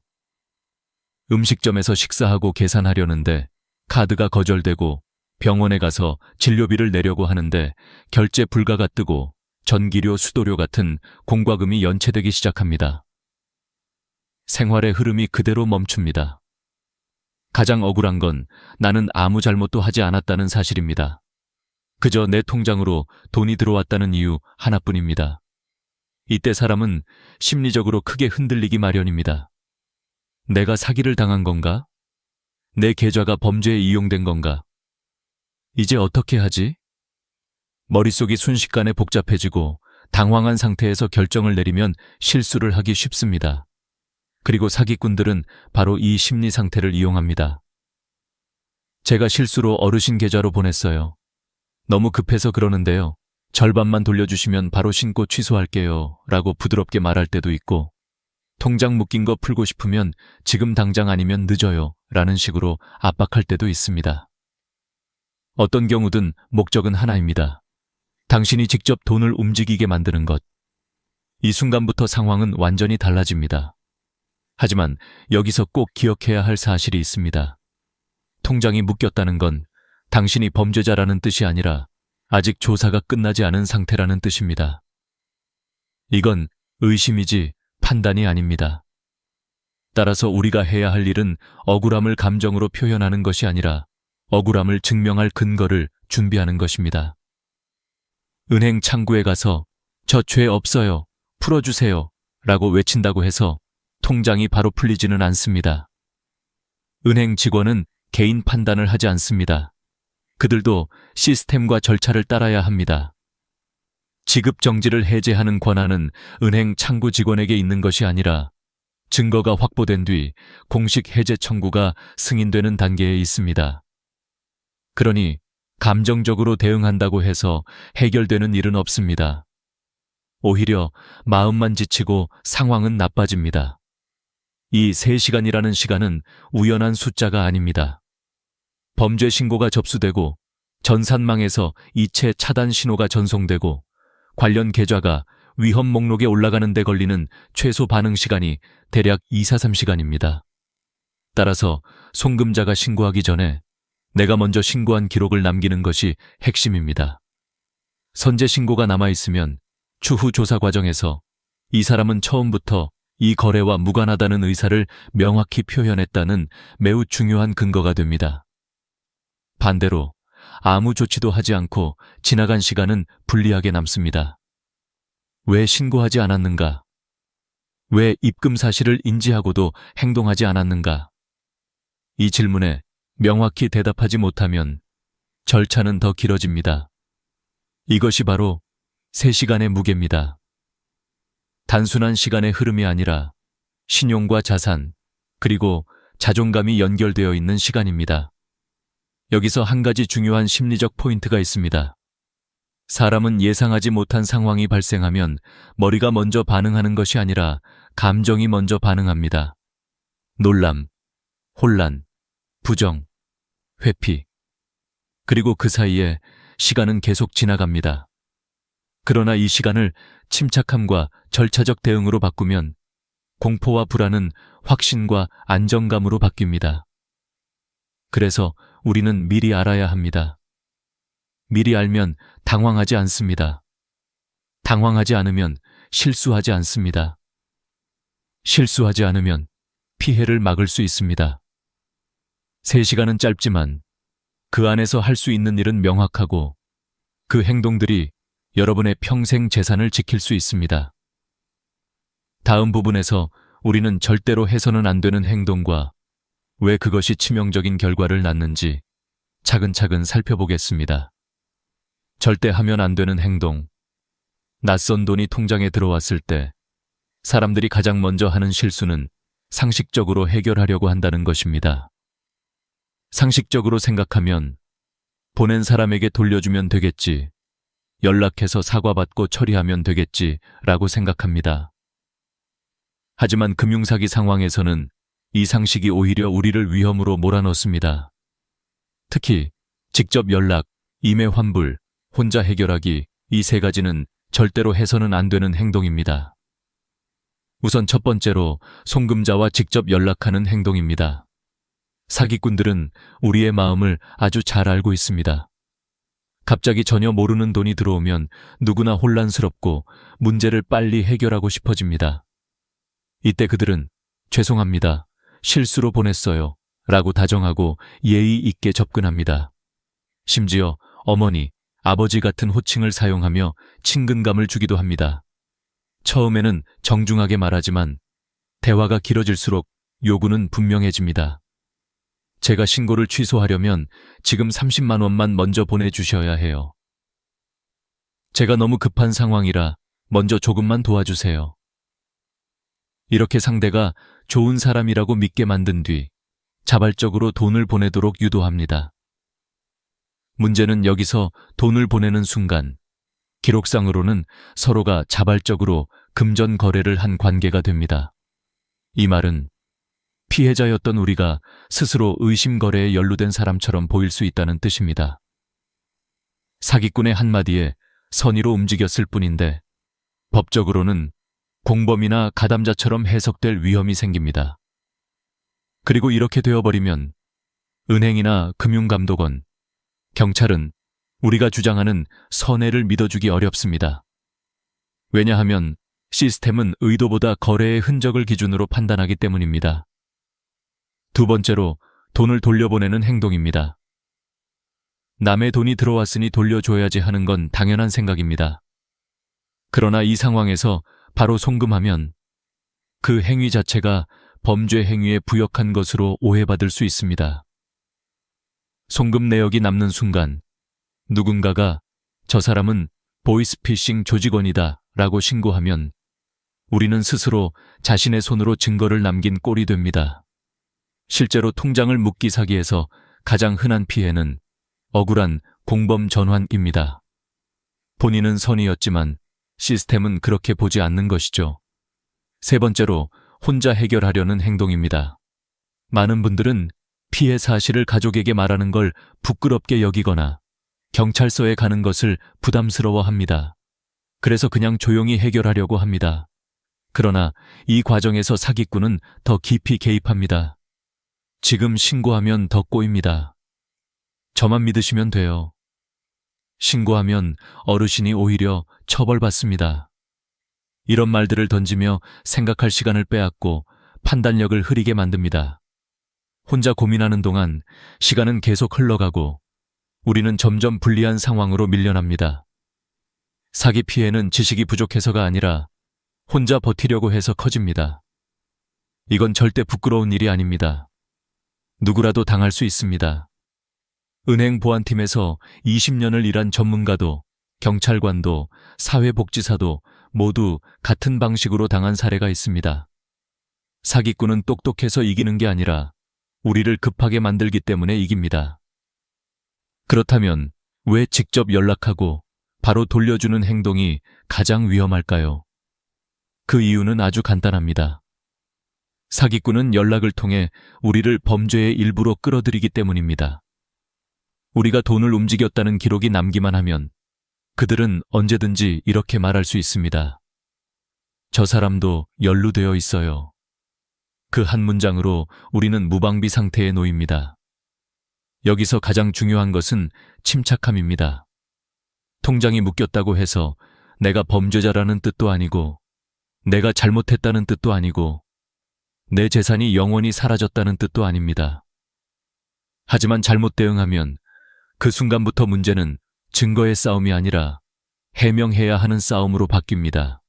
Speaker 1: 음식점에서 식사하고 계산하려는데 카드가 거절되고 병원에 가서 진료비를 내려고 하는데 결제 불가가 뜨고 전기료, 수도료 같은 공과금이 연체되기 시작합니다. 생활의 흐름이 그대로 멈춥니다. 가장 억울한 건 나는 아무 잘못도 하지 않았다는 사실입니다. 그저 내 통장으로 돈이 들어왔다는 이유 하나뿐입니다. 이때 사람은 심리적으로 크게 흔들리기 마련입니다. 내가 사기를 당한 건가? 내 계좌가 범죄에 이용된 건가? 이제 어떻게 하지? 머릿속이 순식간에 복잡해지고 당황한 상태에서 결정을 내리면 실수를 하기 쉽습니다. 그리고 사기꾼들은 바로 이 심리 상태를 이용합니다. 제가 실수로 어르신 계좌로 보냈어요. 너무 급해서 그러는데요. 절반만 돌려주시면 바로 신고 취소할게요. 라고 부드럽게 말할 때도 있고, 통장 묶인 거 풀고 싶으면 지금 당장 아니면 늦어요. 라는 식으로 압박할 때도 있습니다. 어떤 경우든 목적은 하나입니다. 당신이 직접 돈을 움직이게 만드는 것. 이 순간부터 상황은 완전히 달라집니다. 하지만 여기서 꼭 기억해야 할 사실이 있습니다. 통장이 묶였다는 건 당신이 범죄자라는 뜻이 아니라 아직 조사가 끝나지 않은 상태라는 뜻입니다. 이건 의심이지 판단이 아닙니다. 따라서 우리가 해야 할 일은 억울함을 감정으로 표현하는 것이 아니라 억울함을 증명할 근거를 준비하는 것입니다. 은행 창구에 가서 저 죄 없어요, 풀어주세요 라고 외친다고 해서 통장이 바로 풀리지는 않습니다. 은행 직원은 개인 판단을 하지 않습니다. 그들도 시스템과 절차를 따라야 합니다. 지급 정지를 해제하는 권한은 은행 창구 직원에게 있는 것이 아니라 증거가 확보된 뒤 공식 해제 청구가 승인되는 단계에 있습니다. 그러니 감정적으로 대응한다고 해서 해결되는 일은 없습니다. 오히려 마음만 지치고 상황은 나빠집니다. 이 3시간이라는 시간은 우연한 숫자가 아닙니다. 범죄 신고가 접수되고 전산망에서 이체 차단 신호가 전송되고 관련 계좌가 위험 목록에 올라가는 데 걸리는 최소 반응 시간이 대략 2-3시간입니다. 따라서 송금자가 신고하기 전에 내가 먼저 신고한 기록을 남기는 것이 핵심입니다. 선제 신고가 남아있으면 추후 조사 과정에서 이 사람은 처음부터 이 거래와 무관하다는 의사를 명확히 표현했다는 매우 중요한 근거가 됩니다. 반대로 아무 조치도 하지 않고 지나간 시간은 불리하게 남습니다. 왜 신고하지 않았는가? 왜 입금 사실을 인지하고도 행동하지 않았는가? 이 질문에 명확히 대답하지 못하면 절차는 더 길어집니다. 이것이 바로 3시간의 무게입니다. 단순한 시간의 흐름이 아니라 신용과 자산, 그리고 자존감이 연결되어 있는 시간입니다. 여기서 한 가지 중요한 심리적 포인트가 있습니다. 사람은 예상하지 못한 상황이 발생하면 머리가 먼저 반응하는 것이 아니라 감정이 먼저 반응합니다. 놀람, 혼란, 부정, 회피. 그리고 그 사이에 시간은 계속 지나갑니다. 그러나 이 시간을 침착함과 절차적 대응으로 바꾸면 공포와 불안은 확신과 안정감으로 바뀝니다. 그래서 우리는 미리 알아야 합니다. 미리 알면 당황하지 않습니다. 당황하지 않으면 실수하지 않습니다. 실수하지 않으면 피해를 막을 수 있습니다. 3시간은 짧지만 그 안에서 할 수 있는 일은 명확하고 그 행동들이 여러분의 평생 재산을 지킬 수 있습니다. 다음 부분에서 우리는 절대로 해서는 안 되는 행동과 왜 그것이 치명적인 결과를 낳는지 차근차근 살펴보겠습니다. 절대 하면 안 되는 행동. 낯선 돈이 통장에 들어왔을 때 사람들이 가장 먼저 하는 실수는 상식적으로 해결하려고 한다는 것입니다. 상식적으로 생각하면 보낸 사람에게 돌려주면 되겠지, 연락해서 사과받고 처리하면 되겠지 라고 생각합니다. 하지만 금융사기 상황에서는 이 상식이 오히려 우리를 위험으로 몰아넣습니다. 특히 직접 연락, 임의 환불, 혼자 해결하기, 이 3가지는 절대로 해서는 안 되는 행동입니다. 우선 첫 번째로 송금자와 직접 연락하는 행동입니다. 사기꾼들은 우리의 마음을 아주 잘 알고 있습니다. 갑자기 전혀 모르는 돈이 들어오면 누구나 혼란스럽고 문제를 빨리 해결하고 싶어집니다. 이때 그들은 죄송합니다, 실수로 보냈어요 라고 다정하고 예의 있게 접근합니다. 심지어 어머니, 아버지 같은 호칭을 사용하며 친근감을 주기도 합니다. 처음에는 정중하게 말하지만 대화가 길어질수록 요구는 분명해집니다. 제가 신고를 취소하려면 지금 30만 원만 먼저 보내주셔야 해요. 제가 너무 급한 상황이라 먼저 조금만 도와주세요. 이렇게 상대가 좋은 사람이라고 믿게 만든 뒤 자발적으로 돈을 보내도록 유도합니다. 문제는 여기서 돈을 보내는 순간 기록상으로는 서로가 자발적으로 금전 거래를 한 관계가 됩니다. 이 말은 피해자였던 우리가 스스로 의심 거래에 연루된 사람처럼 보일 수 있다는 뜻입니다. 사기꾼의 한마디에 선의로 움직였을 뿐인데 법적으로는 공범이나 가담자처럼 해석될 위험이 생깁니다. 그리고 이렇게 되어버리면 은행이나 금융감독원, 경찰은 우리가 주장하는 선의를 믿어주기 어렵습니다. 왜냐하면 시스템은 의도보다 거래의 흔적을 기준으로 판단하기 때문입니다. 두 번째로 돈을 돌려보내는 행동입니다. 남의 돈이 들어왔으니 돌려줘야지 하는 건 당연한 생각입니다. 그러나 이 상황에서 바로 송금하면 그 행위 자체가 범죄 행위에 부역한 것으로 오해받을 수 있습니다. 송금 내역이 남는 순간 누군가가 저 사람은 보이스피싱 조직원이다 라고 신고하면 우리는 스스로 자신의 손으로 증거를 남긴 꼴이 됩니다. 실제로 통장을 묻기 사기에서 가장 흔한 피해는 억울한 공범 전환입니다. 본인은 선의였지만 시스템은 그렇게 보지 않는 것이죠. 세 번째로 혼자 해결하려는 행동입니다. 많은 분들은 피해 사실을 가족에게 말하는 걸 부끄럽게 여기거나 경찰서에 가는 것을 부담스러워합니다. 그래서 그냥 조용히 해결하려고 합니다. 그러나 이 과정에서 사기꾼은 더 깊이 개입합니다. 지금 신고하면 더 꼬입니다. 저만 믿으시면 돼요. 신고하면 어르신이 오히려 처벌받습니다. 이런 말들을 던지며 생각할 시간을 빼앗고 판단력을 흐리게 만듭니다. 혼자 고민하는 동안 시간은 계속 흘러가고 우리는 점점 불리한 상황으로 밀려납니다. 사기 피해는 지식이 부족해서가 아니라 혼자 버티려고 해서 커집니다. 이건 절대 부끄러운 일이 아닙니다. 누구라도 당할 수 있습니다. 은행 보안팀에서 20년을 일한 전문가도, 경찰관도, 사회복지사도 모두 같은 방식으로 당한 사례가 있습니다. 사기꾼은 똑똑해서 이기는 게 아니라 우리를 급하게 만들기 때문에 이깁니다. 그렇다면 왜 직접 연락하고 바로 돌려주는 행동이 가장 위험할까요? 그 이유는 아주 간단합니다. 사기꾼은 연락을 통해 우리를 범죄의 일부로 끌어들이기 때문입니다. 우리가 돈을 움직였다는 기록이 남기만 하면 그들은 언제든지 이렇게 말할 수 있습니다. 저 사람도 연루되어 있어요. 그 한 문장으로 우리는 무방비 상태에 놓입니다. 여기서 가장 중요한 것은 침착함입니다. 통장이 묶였다고 해서 내가 범죄자라는 뜻도 아니고 내가 잘못했다는 뜻도 아니고 내 재산이 영원히 사라졌다는 뜻도 아닙니다. 하지만 잘못 대응하면 그 순간부터 문제는 증거의 싸움이 아니라 해명해야 하는 싸움으로 바뀝니다.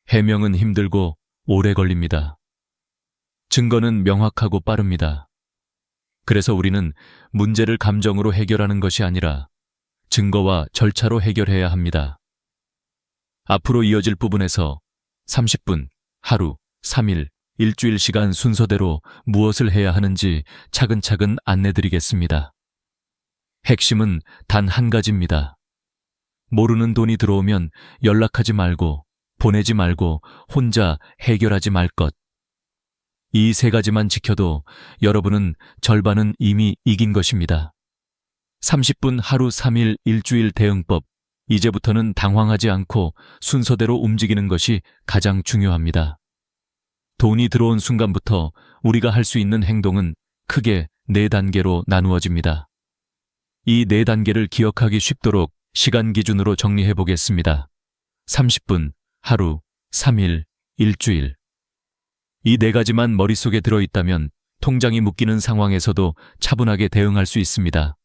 Speaker 1: 해명은 힘들고 오래 걸립니다. 증거는 명확하고 빠릅니다. 그래서 우리는 문제를 감정으로 해결하는 것이 아니라 증거와 절차로 해결해야 합니다. 앞으로 이어질 부분에서 30분, 하루, 3일, 일주일 시간 순서대로 무엇을 해야 하는지 차근차근 안내드리겠습니다. 핵심은 단 한 가지입니다. 모르는 돈이 들어오면 연락하지 말고, 보내지 말고, 혼자 해결하지 말 것. 이 세 가지만 지켜도 여러분은 절반은 이미 이긴 것입니다. 30분, 하루, 3일, 일주일 대응법. 이제부터는 당황하지 않고 순서대로 움직이는 것이 가장 중요합니다. 돈이 들어온 순간부터 우리가 할 수 있는 행동은 크게 4단계로 나누어집니다. 이 4단계를 기억하기 쉽도록 시간 기준으로 정리해 보겠습니다. 30분, 하루, 3일, 일주일. 이 4가지만 머릿속에 들어있다면 통장이 묶이는 상황에서도 차분하게 대응할 수 있습니다.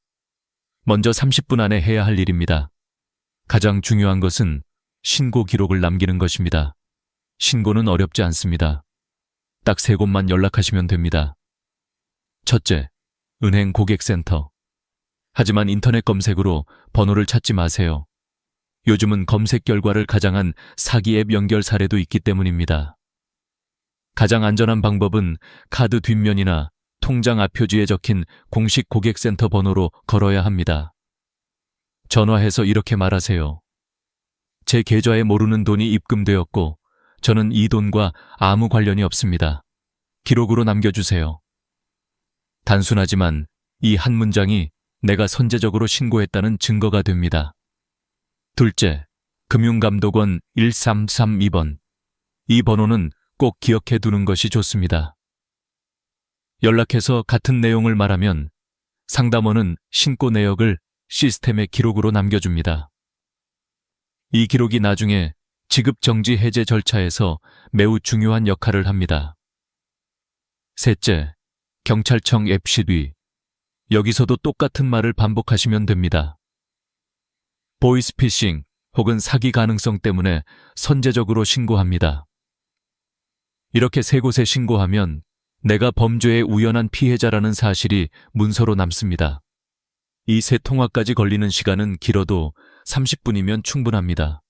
Speaker 1: 먼저 30분 안에 해야 할 일입니다. 가장 중요한 것은 신고 기록을 남기는 것입니다. 신고는 어렵지 않습니다. 딱 3곳만 연락하시면 됩니다. 첫째, 은행 고객센터. 하지만 인터넷 검색으로 번호를 찾지 마세요. 요즘은 검색 결과를 가장한 사기 앱 연결 사례도 있기 때문입니다. 가장 안전한 방법은 카드 뒷면이나 통장 앞표지에 적힌 공식 고객센터 번호로 걸어야 합니다. 전화해서 이렇게 말하세요. 제 계좌에 모르는 돈이 입금되었고 저는 이 돈과 아무 관련이 없습니다. 기록으로 남겨주세요. 단순하지만 이 한 문장이 내가 선제적으로 신고했다는 증거가 됩니다. 둘째, 금융감독원 1332번. 이 번호는 꼭 기억해 두는 것이 좋습니다. 연락해서 같은 내용을 말하면 상담원은 신고 내역을 시스템에 기록으로 남겨줍니다. 이 기록이 나중에 지급정지 해제 절차에서 매우 중요한 역할을 합니다. 셋째, 경찰청 앱시 뒤. 여기서도 똑같은 말을 반복하시면 됩니다. 보이스피싱 혹은 사기 가능성 때문에 선제적으로 신고합니다. 이렇게 3곳에 신고하면 내가 범죄의 우연한 피해자라는 사실이 문서로 남습니다. 이 3통화까지 걸리는 시간은 길어도 30분이면 충분합니다.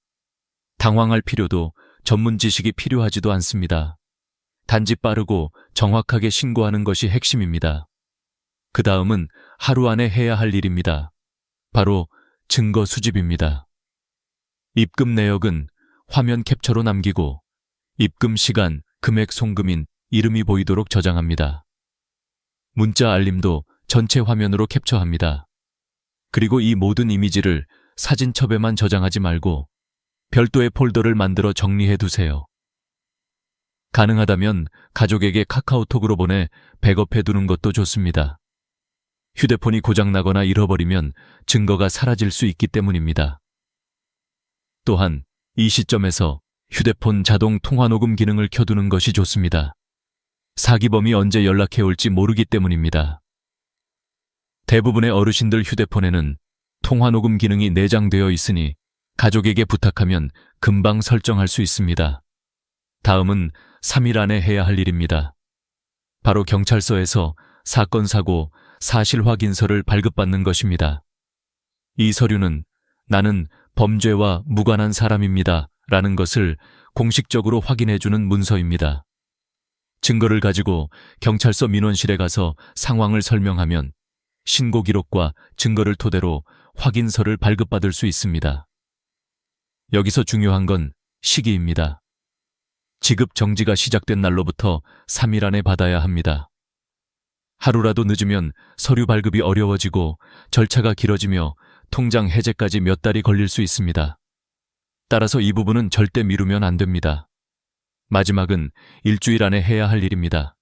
Speaker 1: 당황할 필요도 전문 지식이 필요하지도 않습니다. 단지 빠르고 정확하게 신고하는 것이 핵심입니다. 그 다음은 하루 안에 해야 할 일입니다. 바로 증거 수집입니다. 입금 내역은 화면 캡처로 남기고 입금 시간, 금액 송금인 이름이 보이도록 저장합니다. 문자 알림도 전체 화면으로 캡처합니다. 그리고 이 모든 이미지를 사진첩에만 저장하지 말고 별도의 폴더를 만들어 정리해 두세요. 가능하다면 가족에게 카카오톡으로 보내 백업해 두는 것도 좋습니다. 휴대폰이 고장나거나 잃어버리면 증거가 사라질 수 있기 때문입니다. 또한 이 시점에서 휴대폰 자동 통화 녹음 기능을 켜두는 것이 좋습니다. 사기범이 언제 연락해 올지 모르기 때문입니다. 대부분의 어르신들 휴대폰에는 통화 녹음 기능이 내장되어 있으니 가족에게 부탁하면 금방 설정할 수 있습니다. 다음은 3일 안에 해야 할 일입니다. 바로 경찰서에서 사건 사고 사실 확인서를 발급받는 것입니다. 이 서류는 나는 범죄와 무관한 사람입니다 라는 것을 공식적으로 확인해주는 문서입니다. 증거를 가지고 경찰서 민원실에 가서 상황을 설명하면 신고 기록과 증거를 토대로 확인서를 발급받을 수 있습니다. 여기서 중요한 건 시기입니다. 지급 정지가 시작된 날로부터 3일 안에 받아야 합니다. 하루라도 늦으면 서류 발급이 어려워지고 절차가 길어지며 통장 해제까지 몇 달이 걸릴 수 있습니다. 따라서 이 부분은 절대 미루면 안 됩니다. 마지막은 일주일 안에 해야 할 일입니다.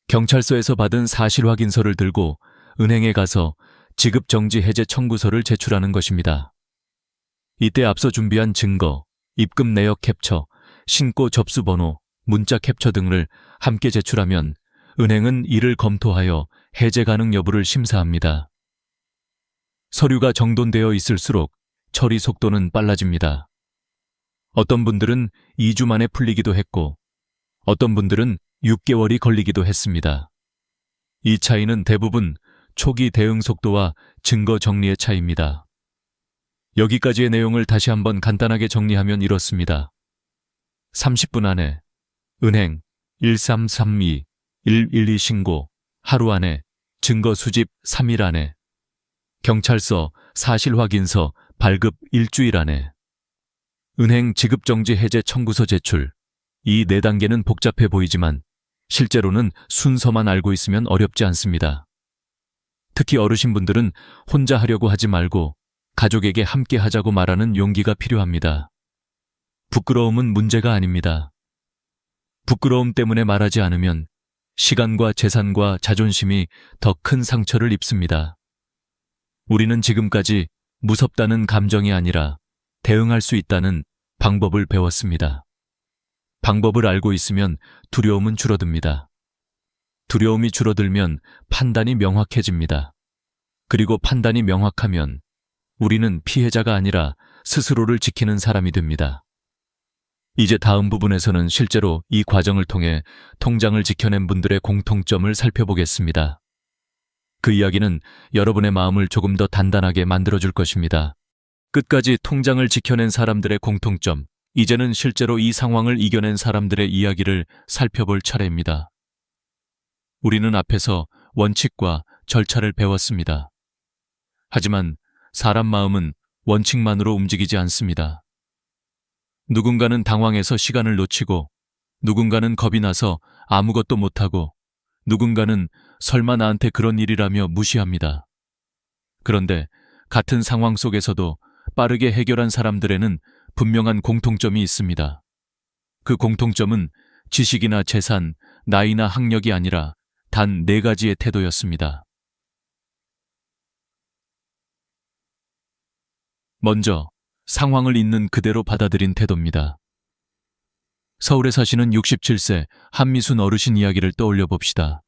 Speaker 1: 경찰서에서 받은 사실 확인서를 들고 은행에 가서 지급 정지 해제 청구서를 제출하는 것입니다. 이때 앞서 준비한 증거, 입금 내역 캡처, 신고 접수 번호, 문자 캡처 등을 함께 제출하면 은행은 이를 검토하여 해제 가능 여부를 심사합니다. 서류가 정돈되어 있을수록 처리 속도는 빨라집니다. 어떤 분들은 2주 만에 풀리기도 했고 어떤 분들은 6개월이 걸리기도 했습니다. 이 차이는 대부분 초기 대응 속도와 증거 정리의 차이입니다. 여기까지의 내용을 다시 한번 간단하게 정리하면 이렇습니다. 30분 안에 은행 1332 112 신고 하루 안에 증거 수집 3일 안에 경찰서 사실 확인서 발급 일주일 안에 은행 지급정지 해제 청구서 제출 이 4단계는 복잡해 보이지만 실제로는 순서만 알고 있으면 어렵지 않습니다. 특히 어르신분들은 혼자 하려고 하지 말고 가족에게 함께 하자고 말하는 용기가 필요합니다. 부끄러움은 문제가 아닙니다. 부끄러움 때문에 말하지 않으면 시간과 재산과 자존심이 더 큰 상처를 입습니다. 우리는 지금까지 무섭다는 감정이 아니라 대응할 수 있다는 방법을 배웠습니다. 방법을 알고 있으면 두려움은 줄어듭니다. 두려움이 줄어들면 판단이 명확해집니다. 그리고 판단이 명확하면 우리는 피해자가 아니라 스스로를 지키는 사람이 됩니다. 이제 다음 부분에서는 실제로 이 과정을 통해 통장을 지켜낸 분들의 공통점을 살펴보겠습니다. 그 이야기는 여러분의 마음을 조금 더 단단하게 만들어줄 것입니다. 끝까지 통장을 지켜낸 사람들의 공통점, 이제는 실제로 이 상황을 이겨낸 사람들의 이야기를 살펴볼 차례입니다. 우리는 앞에서 원칙과 절차를 배웠습니다. 하지만 사람 마음은 원칙만으로 움직이지 않습니다. 누군가는 당황해서 시간을 놓치고 누군가는 겁이 나서 아무것도 못하고 누군가는 설마 나한테 그런 일이라며 무시합니다. 그런데 같은 상황 속에서도 빠르게 해결한 사람들에는 분명한 공통점이 있습니다. 그 공통점은 지식이나 재산, 나이나 학력이 아니라 단 4가지의 태도였습니다. 먼저 상황을 있는 그대로 받아들인 태도입니다. 서울에 사시는 67세 한미순 어르신 이야기를 떠올려 봅시다.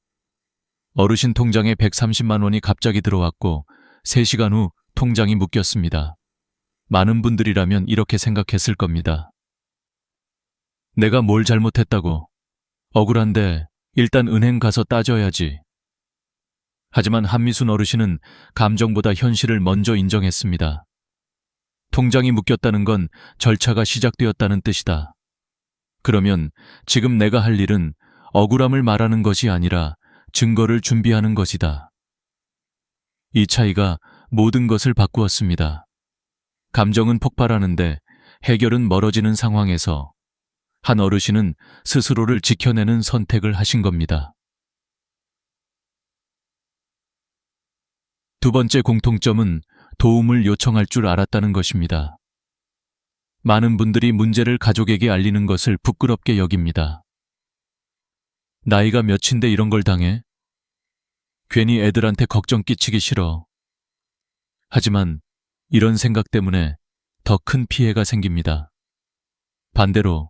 Speaker 1: 어르신 통장에 130만 원이 갑자기 들어왔고 3시간 후 통장이 묶였습니다. 많은 분들이라면 이렇게 생각했을 겁니다. 내가 뭘 잘못했다고? 억울한데 일단 은행 가서 따져야지. 하지만 한미순 어르신은 감정보다 현실을 먼저 인정했습니다. 통장이 묶였다는 건 절차가 시작되었다는 뜻이다. 그러면 지금 내가 할 일은 억울함을 말하는 것이 아니라 증거를 준비하는 것이다. 이 차이가 모든 것을 바꾸었습니다. 감정은 폭발하는데 해결은 멀어지는 상황에서 한 어르신은 스스로를 지켜내는 선택을 하신 겁니다. 두 번째 공통점은 도움을 요청할 줄 알았다는 것입니다. 많은 분들이 문제를 가족에게 알리는 것을 부끄럽게 여깁니다. 나이가 몇인데 이런 걸 당해? 괜히 애들한테 걱정 끼치기 싫어. 하지만 이런 생각 때문에 더 큰 피해가 생깁니다. 반대로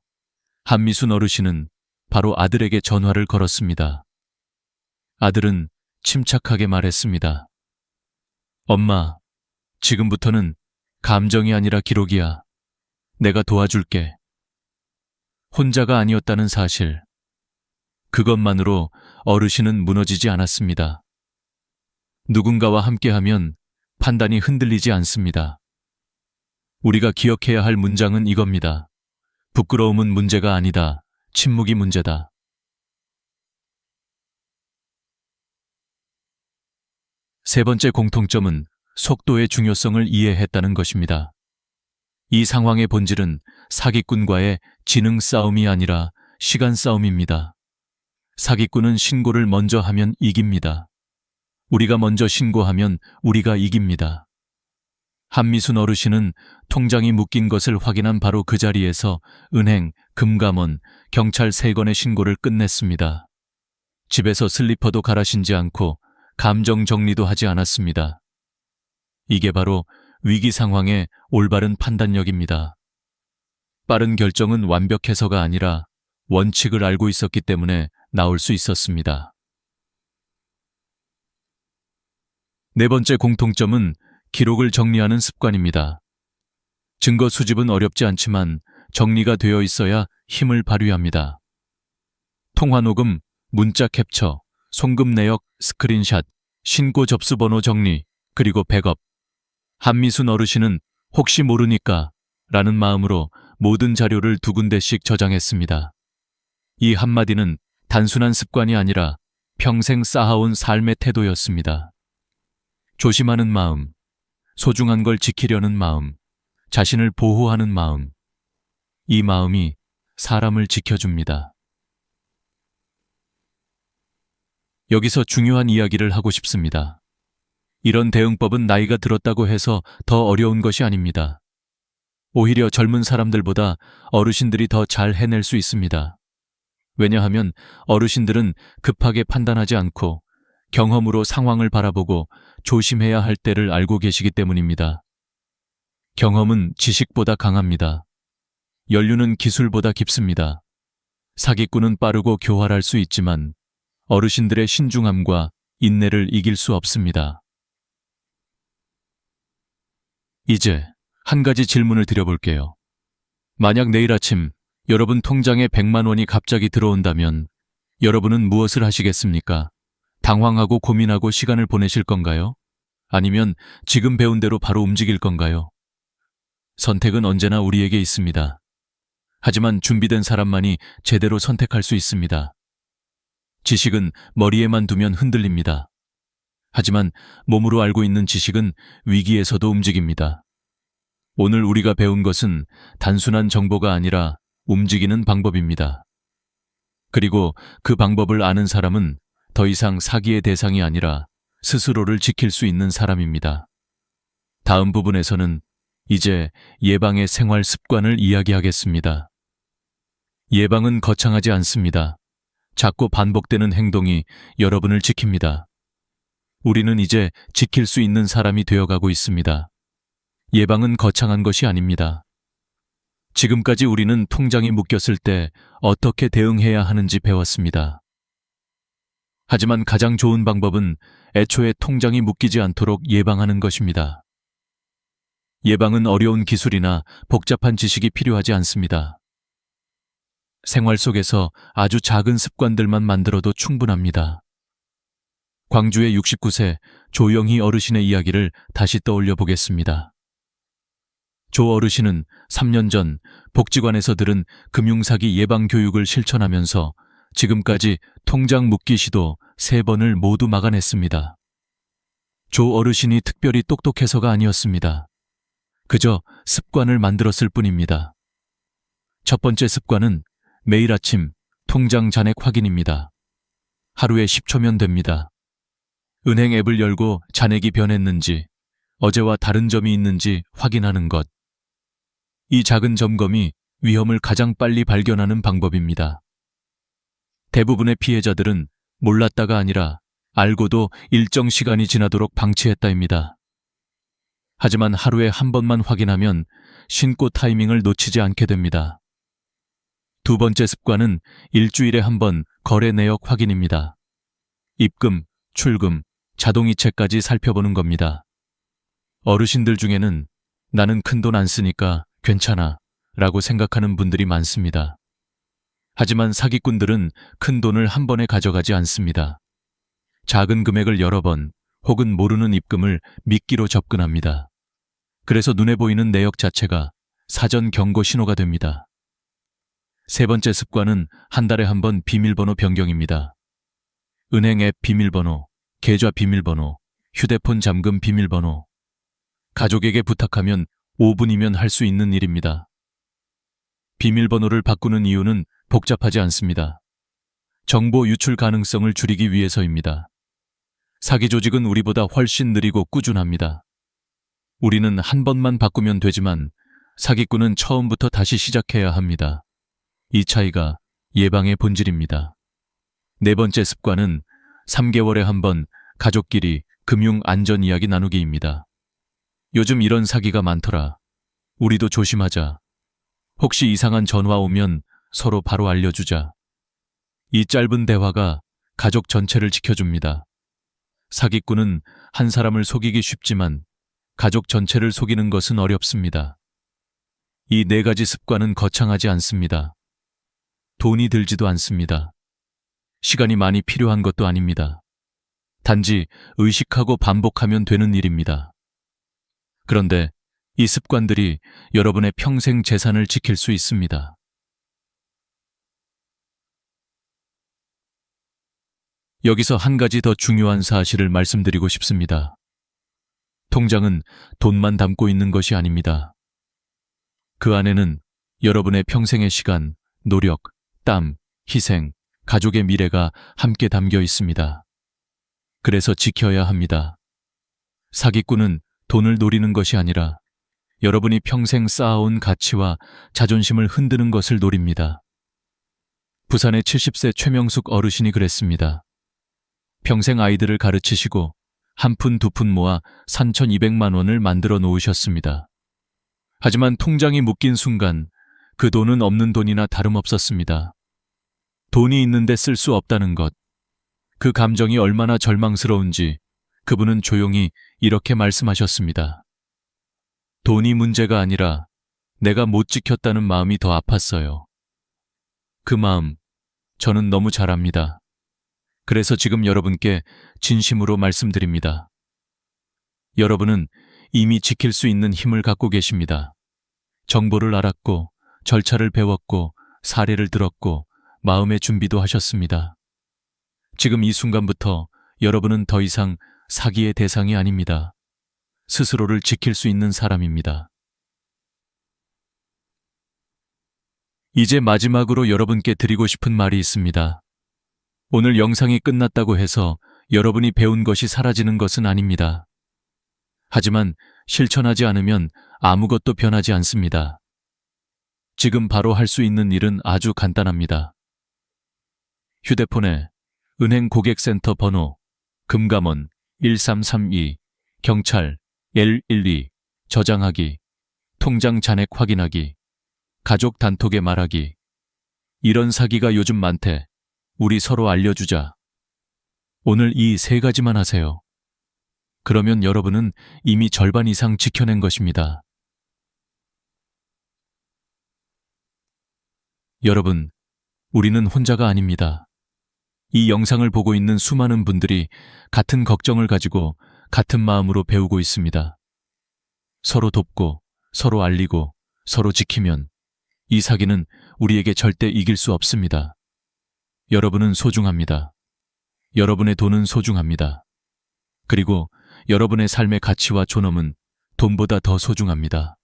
Speaker 1: 한미순 어르신은 바로 아들에게 전화를 걸었습니다. 아들은 침착하게 말했습니다. 엄마, 지금부터는 감정이 아니라 기록이야. 내가 도와줄게. 혼자가 아니었다는 사실. 그것만으로 어르신은 무너지지 않았습니다. 누군가와 함께하면 판단이 흔들리지 않습니다. 우리가 기억해야 할 문장은 이겁니다. 부끄러움은 문제가 아니다. 침묵이 문제다. 세 번째 공통점은 속도의 중요성을 이해했다는 것입니다. 이 상황의 본질은 사기꾼과의 지능 싸움이 아니라 시간 싸움입니다. 사기꾼은 신고를 먼저 하면 이깁니다. 우리가 먼저 신고하면 우리가 이깁니다. 한미순 어르신은 통장이 묶인 것을 확인한 바로 그 자리에서 은행, 금감원, 경찰 3건의 신고를 끝냈습니다. 집에서 슬리퍼도 갈아 신지 않고 감정 정리도 하지 않았습니다. 이게 바로 위기 상황의 올바른 판단력입니다. 빠른 결정은 완벽해서가 아니라 원칙을 알고 있었기 때문에 나올 수 있었습니다. 네 번째 공통점은 기록을 정리하는 습관입니다. 증거 수집은 어렵지 않지만 정리가 되어 있어야 힘을 발휘합니다. 통화 녹음, 문자 캡처, 송금 내역, 스크린샷, 신고 접수 번호 정리, 그리고 백업. 한미순 어르신은 혹시 모르니까 라는 마음으로 모든 자료를 2군데씩 저장했습니다. 이 한마디는 단순한 습관이 아니라 평생 쌓아온 삶의 태도였습니다. 조심하는 마음, 소중한 걸 지키려는 마음, 자신을 보호하는 마음. 이 마음이 사람을 지켜줍니다. 여기서 중요한 이야기를 하고 싶습니다. 이런 대응법은 나이가 들었다고 해서 더 어려운 것이 아닙니다. 오히려 젊은 사람들보다 어르신들이 더 잘 해낼 수 있습니다. 왜냐하면 어르신들은 급하게 판단하지 않고 경험으로 상황을 바라보고 조심해야 할 때를 알고 계시기 때문입니다. 경험은 지식보다 강합니다. 연륜은 기술보다 깊습니다. 사기꾼은 빠르고 교활할 수 있지만 어르신들의 신중함과 인내를 이길 수 없습니다. 이제 한 가지 질문을 드려볼게요. 만약 내일 아침 여러분 통장에 100만 원이 갑자기 들어온다면 여러분은 무엇을 하시겠습니까? 당황하고 고민하고 시간을 보내실 건가요? 아니면 지금 배운 대로 바로 움직일 건가요? 선택은 언제나 우리에게 있습니다. 하지만 준비된 사람만이 제대로 선택할 수 있습니다. 지식은 머리에만 두면 흔들립니다. 하지만 몸으로 알고 있는 지식은 위기에서도 움직입니다. 오늘 우리가 배운 것은 단순한 정보가 아니라 움직이는 방법입니다. 그리고 그 방법을 아는 사람은 더 이상 사기의 대상이 아니라 스스로를 지킬 수 있는 사람입니다. 다음 부분에서는 이제 예방의 생활 습관을 이야기하겠습니다. 예방은 거창하지 않습니다. 자꾸 반복되는 행동이 여러분을 지킵니다. 우리는 이제 지킬 수 있는 사람이 되어가고 있습니다. 예방은 거창한 것이 아닙니다. 지금까지 우리는 통장이 묶였을 때 어떻게 대응해야 하는지 배웠습니다. 하지만 가장 좋은 방법은 애초에 통장이 묶이지 않도록 예방하는 것입니다. 예방은 어려운 기술이나 복잡한 지식이 필요하지 않습니다. 생활 속에서 아주 작은 습관들만 만들어도 충분합니다. 광주의 69세 조영희 어르신의 이야기를 다시 떠올려 보겠습니다. 조 어르신은 3년 전 복지관에서 들은 금융사기 예방 교육을 실천하면서 지금까지 통장 묶기 시도 3번을 모두 막아냈습니다. 조 어르신이 특별히 똑똑해서가 아니었습니다. 그저 습관을 만들었을 뿐입니다. 첫 번째 습관은 매일 아침 통장 잔액 확인입니다. 하루에 10초면 됩니다. 은행 앱을 열고 잔액이 변했는지, 어제와 다른 점이 있는지 확인하는 것. 이 작은 점검이 위험을 가장 빨리 발견하는 방법입니다. 대부분의 피해자들은 몰랐다가 아니라 알고도 일정 시간이 지나도록 방치했다입니다. 하지만 하루에 한 번만 확인하면 신고 타이밍을 놓치지 않게 됩니다. 두 번째 습관은 일주일에 한 번 거래 내역 확인입니다. 입금, 출금, 자동이체까지 살펴보는 겁니다. 어르신들 중에는 나는 큰돈 안 쓰니까 괜찮아 라고 생각하는 분들이 많습니다. 하지만 사기꾼들은 큰 돈을 한 번에 가져가지 않습니다. 작은 금액을 여러 번 혹은 모르는 입금을 미끼로 접근합니다. 그래서 눈에 보이는 내역 자체가 사전 경고 신호가 됩니다. 세 번째 습관은 한 달에 한 번 비밀번호 변경입니다. 은행 앱 비밀번호, 계좌 비밀번호, 휴대폰 잠금 비밀번호. 가족에게 부탁하면 5분이면 할 수 있는 일입니다. 비밀번호를 바꾸는 이유는 복잡하지 않습니다. 정보 유출 가능성을 줄이기 위해서입니다. 사기 조직은 우리보다 훨씬 느리고 꾸준합니다. 우리는 한 번만 바꾸면 되지만 사기꾼은 처음부터 다시 시작해야 합니다. 이 차이가 예방의 본질입니다. 네 번째 습관은 3개월에 한 번 가족끼리 금융 안전 이야기 나누기입니다. 요즘 이런 사기가 많더라. 우리도 조심하자. 혹시 이상한 전화 오면 서로 바로 알려주자. 이 짧은 대화가 가족 전체를 지켜줍니다. 사기꾼은 한 사람을 속이기 쉽지만 가족 전체를 속이는 것은 어렵습니다. 이 네 가지 습관은 거창하지 않습니다. 돈이 들지도 않습니다. 시간이 많이 필요한 것도 아닙니다. 단지 의식하고 반복하면 되는 일입니다. 그런데 이 습관들이 여러분의 평생 재산을 지킬 수 있습니다. 여기서 한 가지 더 중요한 사실을 말씀드리고 싶습니다. 통장은 돈만 담고 있는 것이 아닙니다. 그 안에는 여러분의 평생의 시간, 노력, 땀, 희생, 가족의 미래가 함께 담겨 있습니다. 그래서 지켜야 합니다. 사기꾼은 돈을 노리는 것이 아니라 여러분이 평생 쌓아온 가치와 자존심을 흔드는 것을 노립니다. 부산의 70세 최명숙 어르신이 그랬습니다. 평생 아이들을 가르치시고 한 푼 두 푼 모아 3,200만 원을 만들어 놓으셨습니다. 하지만 통장이 묶인 순간 그 돈은 없는 돈이나 다름없었습니다. 돈이 있는데 쓸 수 없다는 것. 그 감정이 얼마나 절망스러운지 그분은 조용히 이렇게 말씀하셨습니다. 돈이 문제가 아니라 내가 못 지켰다는 마음이 더 아팠어요. 그 마음 저는 너무 잘 압니다. 그래서 지금 여러분께 진심으로 말씀드립니다. 여러분은 이미 지킬 수 있는 힘을 갖고 계십니다. 정보를 알았고, 절차를 배웠고, 사례를 들었고, 마음의 준비도 하셨습니다. 지금 이 순간부터 여러분은 더 이상 사기의 대상이 아닙니다. 스스로를 지킬 수 있는 사람입니다. 이제 마지막으로 여러분께 드리고 싶은 말이 있습니다. 오늘 영상이 끝났다고 해서 여러분이 배운 것이 사라지는 것은 아닙니다. 하지만 실천하지 않으면 아무것도 변하지 않습니다. 지금 바로 할 수 있는 일은 아주 간단합니다. 휴대폰에 은행 고객센터 번호, 금감원 1332, 경찰 112, 저장하기, 통장 잔액 확인하기, 가족 단톡에 말하기. 이런 사기가 요즘 많대. 우리 서로 알려주자. 오늘 이 세 가지만 하세요. 그러면 여러분은 이미 절반 이상 지켜낸 것입니다. 여러분, 우리는 혼자가 아닙니다. 이 영상을 보고 있는 수많은 분들이 같은 걱정을 가지고 같은 마음으로 배우고 있습니다. 서로 돕고, 서로 알리고, 서로 지키면 이 사기는 우리에게 절대 이길 수 없습니다. 여러분은 소중합니다. 여러분의 돈은 소중합니다. 그리고 여러분의 삶의 가치와 존엄은 돈보다 더 소중합니다.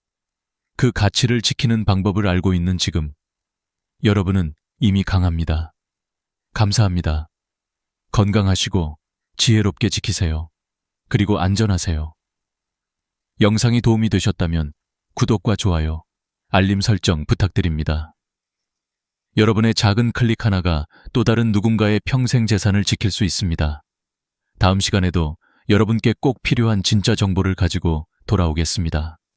Speaker 1: 그 가치를 지키는 방법을 알고 있는 지금, 여러분은 이미 강합니다. 감사합니다. 건강하시고 지혜롭게 지키세요. 그리고 안전하세요. 영상이 도움이 되셨다면 구독과 좋아요, 알림 설정 부탁드립니다. 여러분의 작은 클릭 하나가 또 다른 누군가의 평생 재산을 지킬 수 있습니다. 다음 시간에도 여러분께 꼭 필요한 진짜 정보를 가지고 돌아오겠습니다.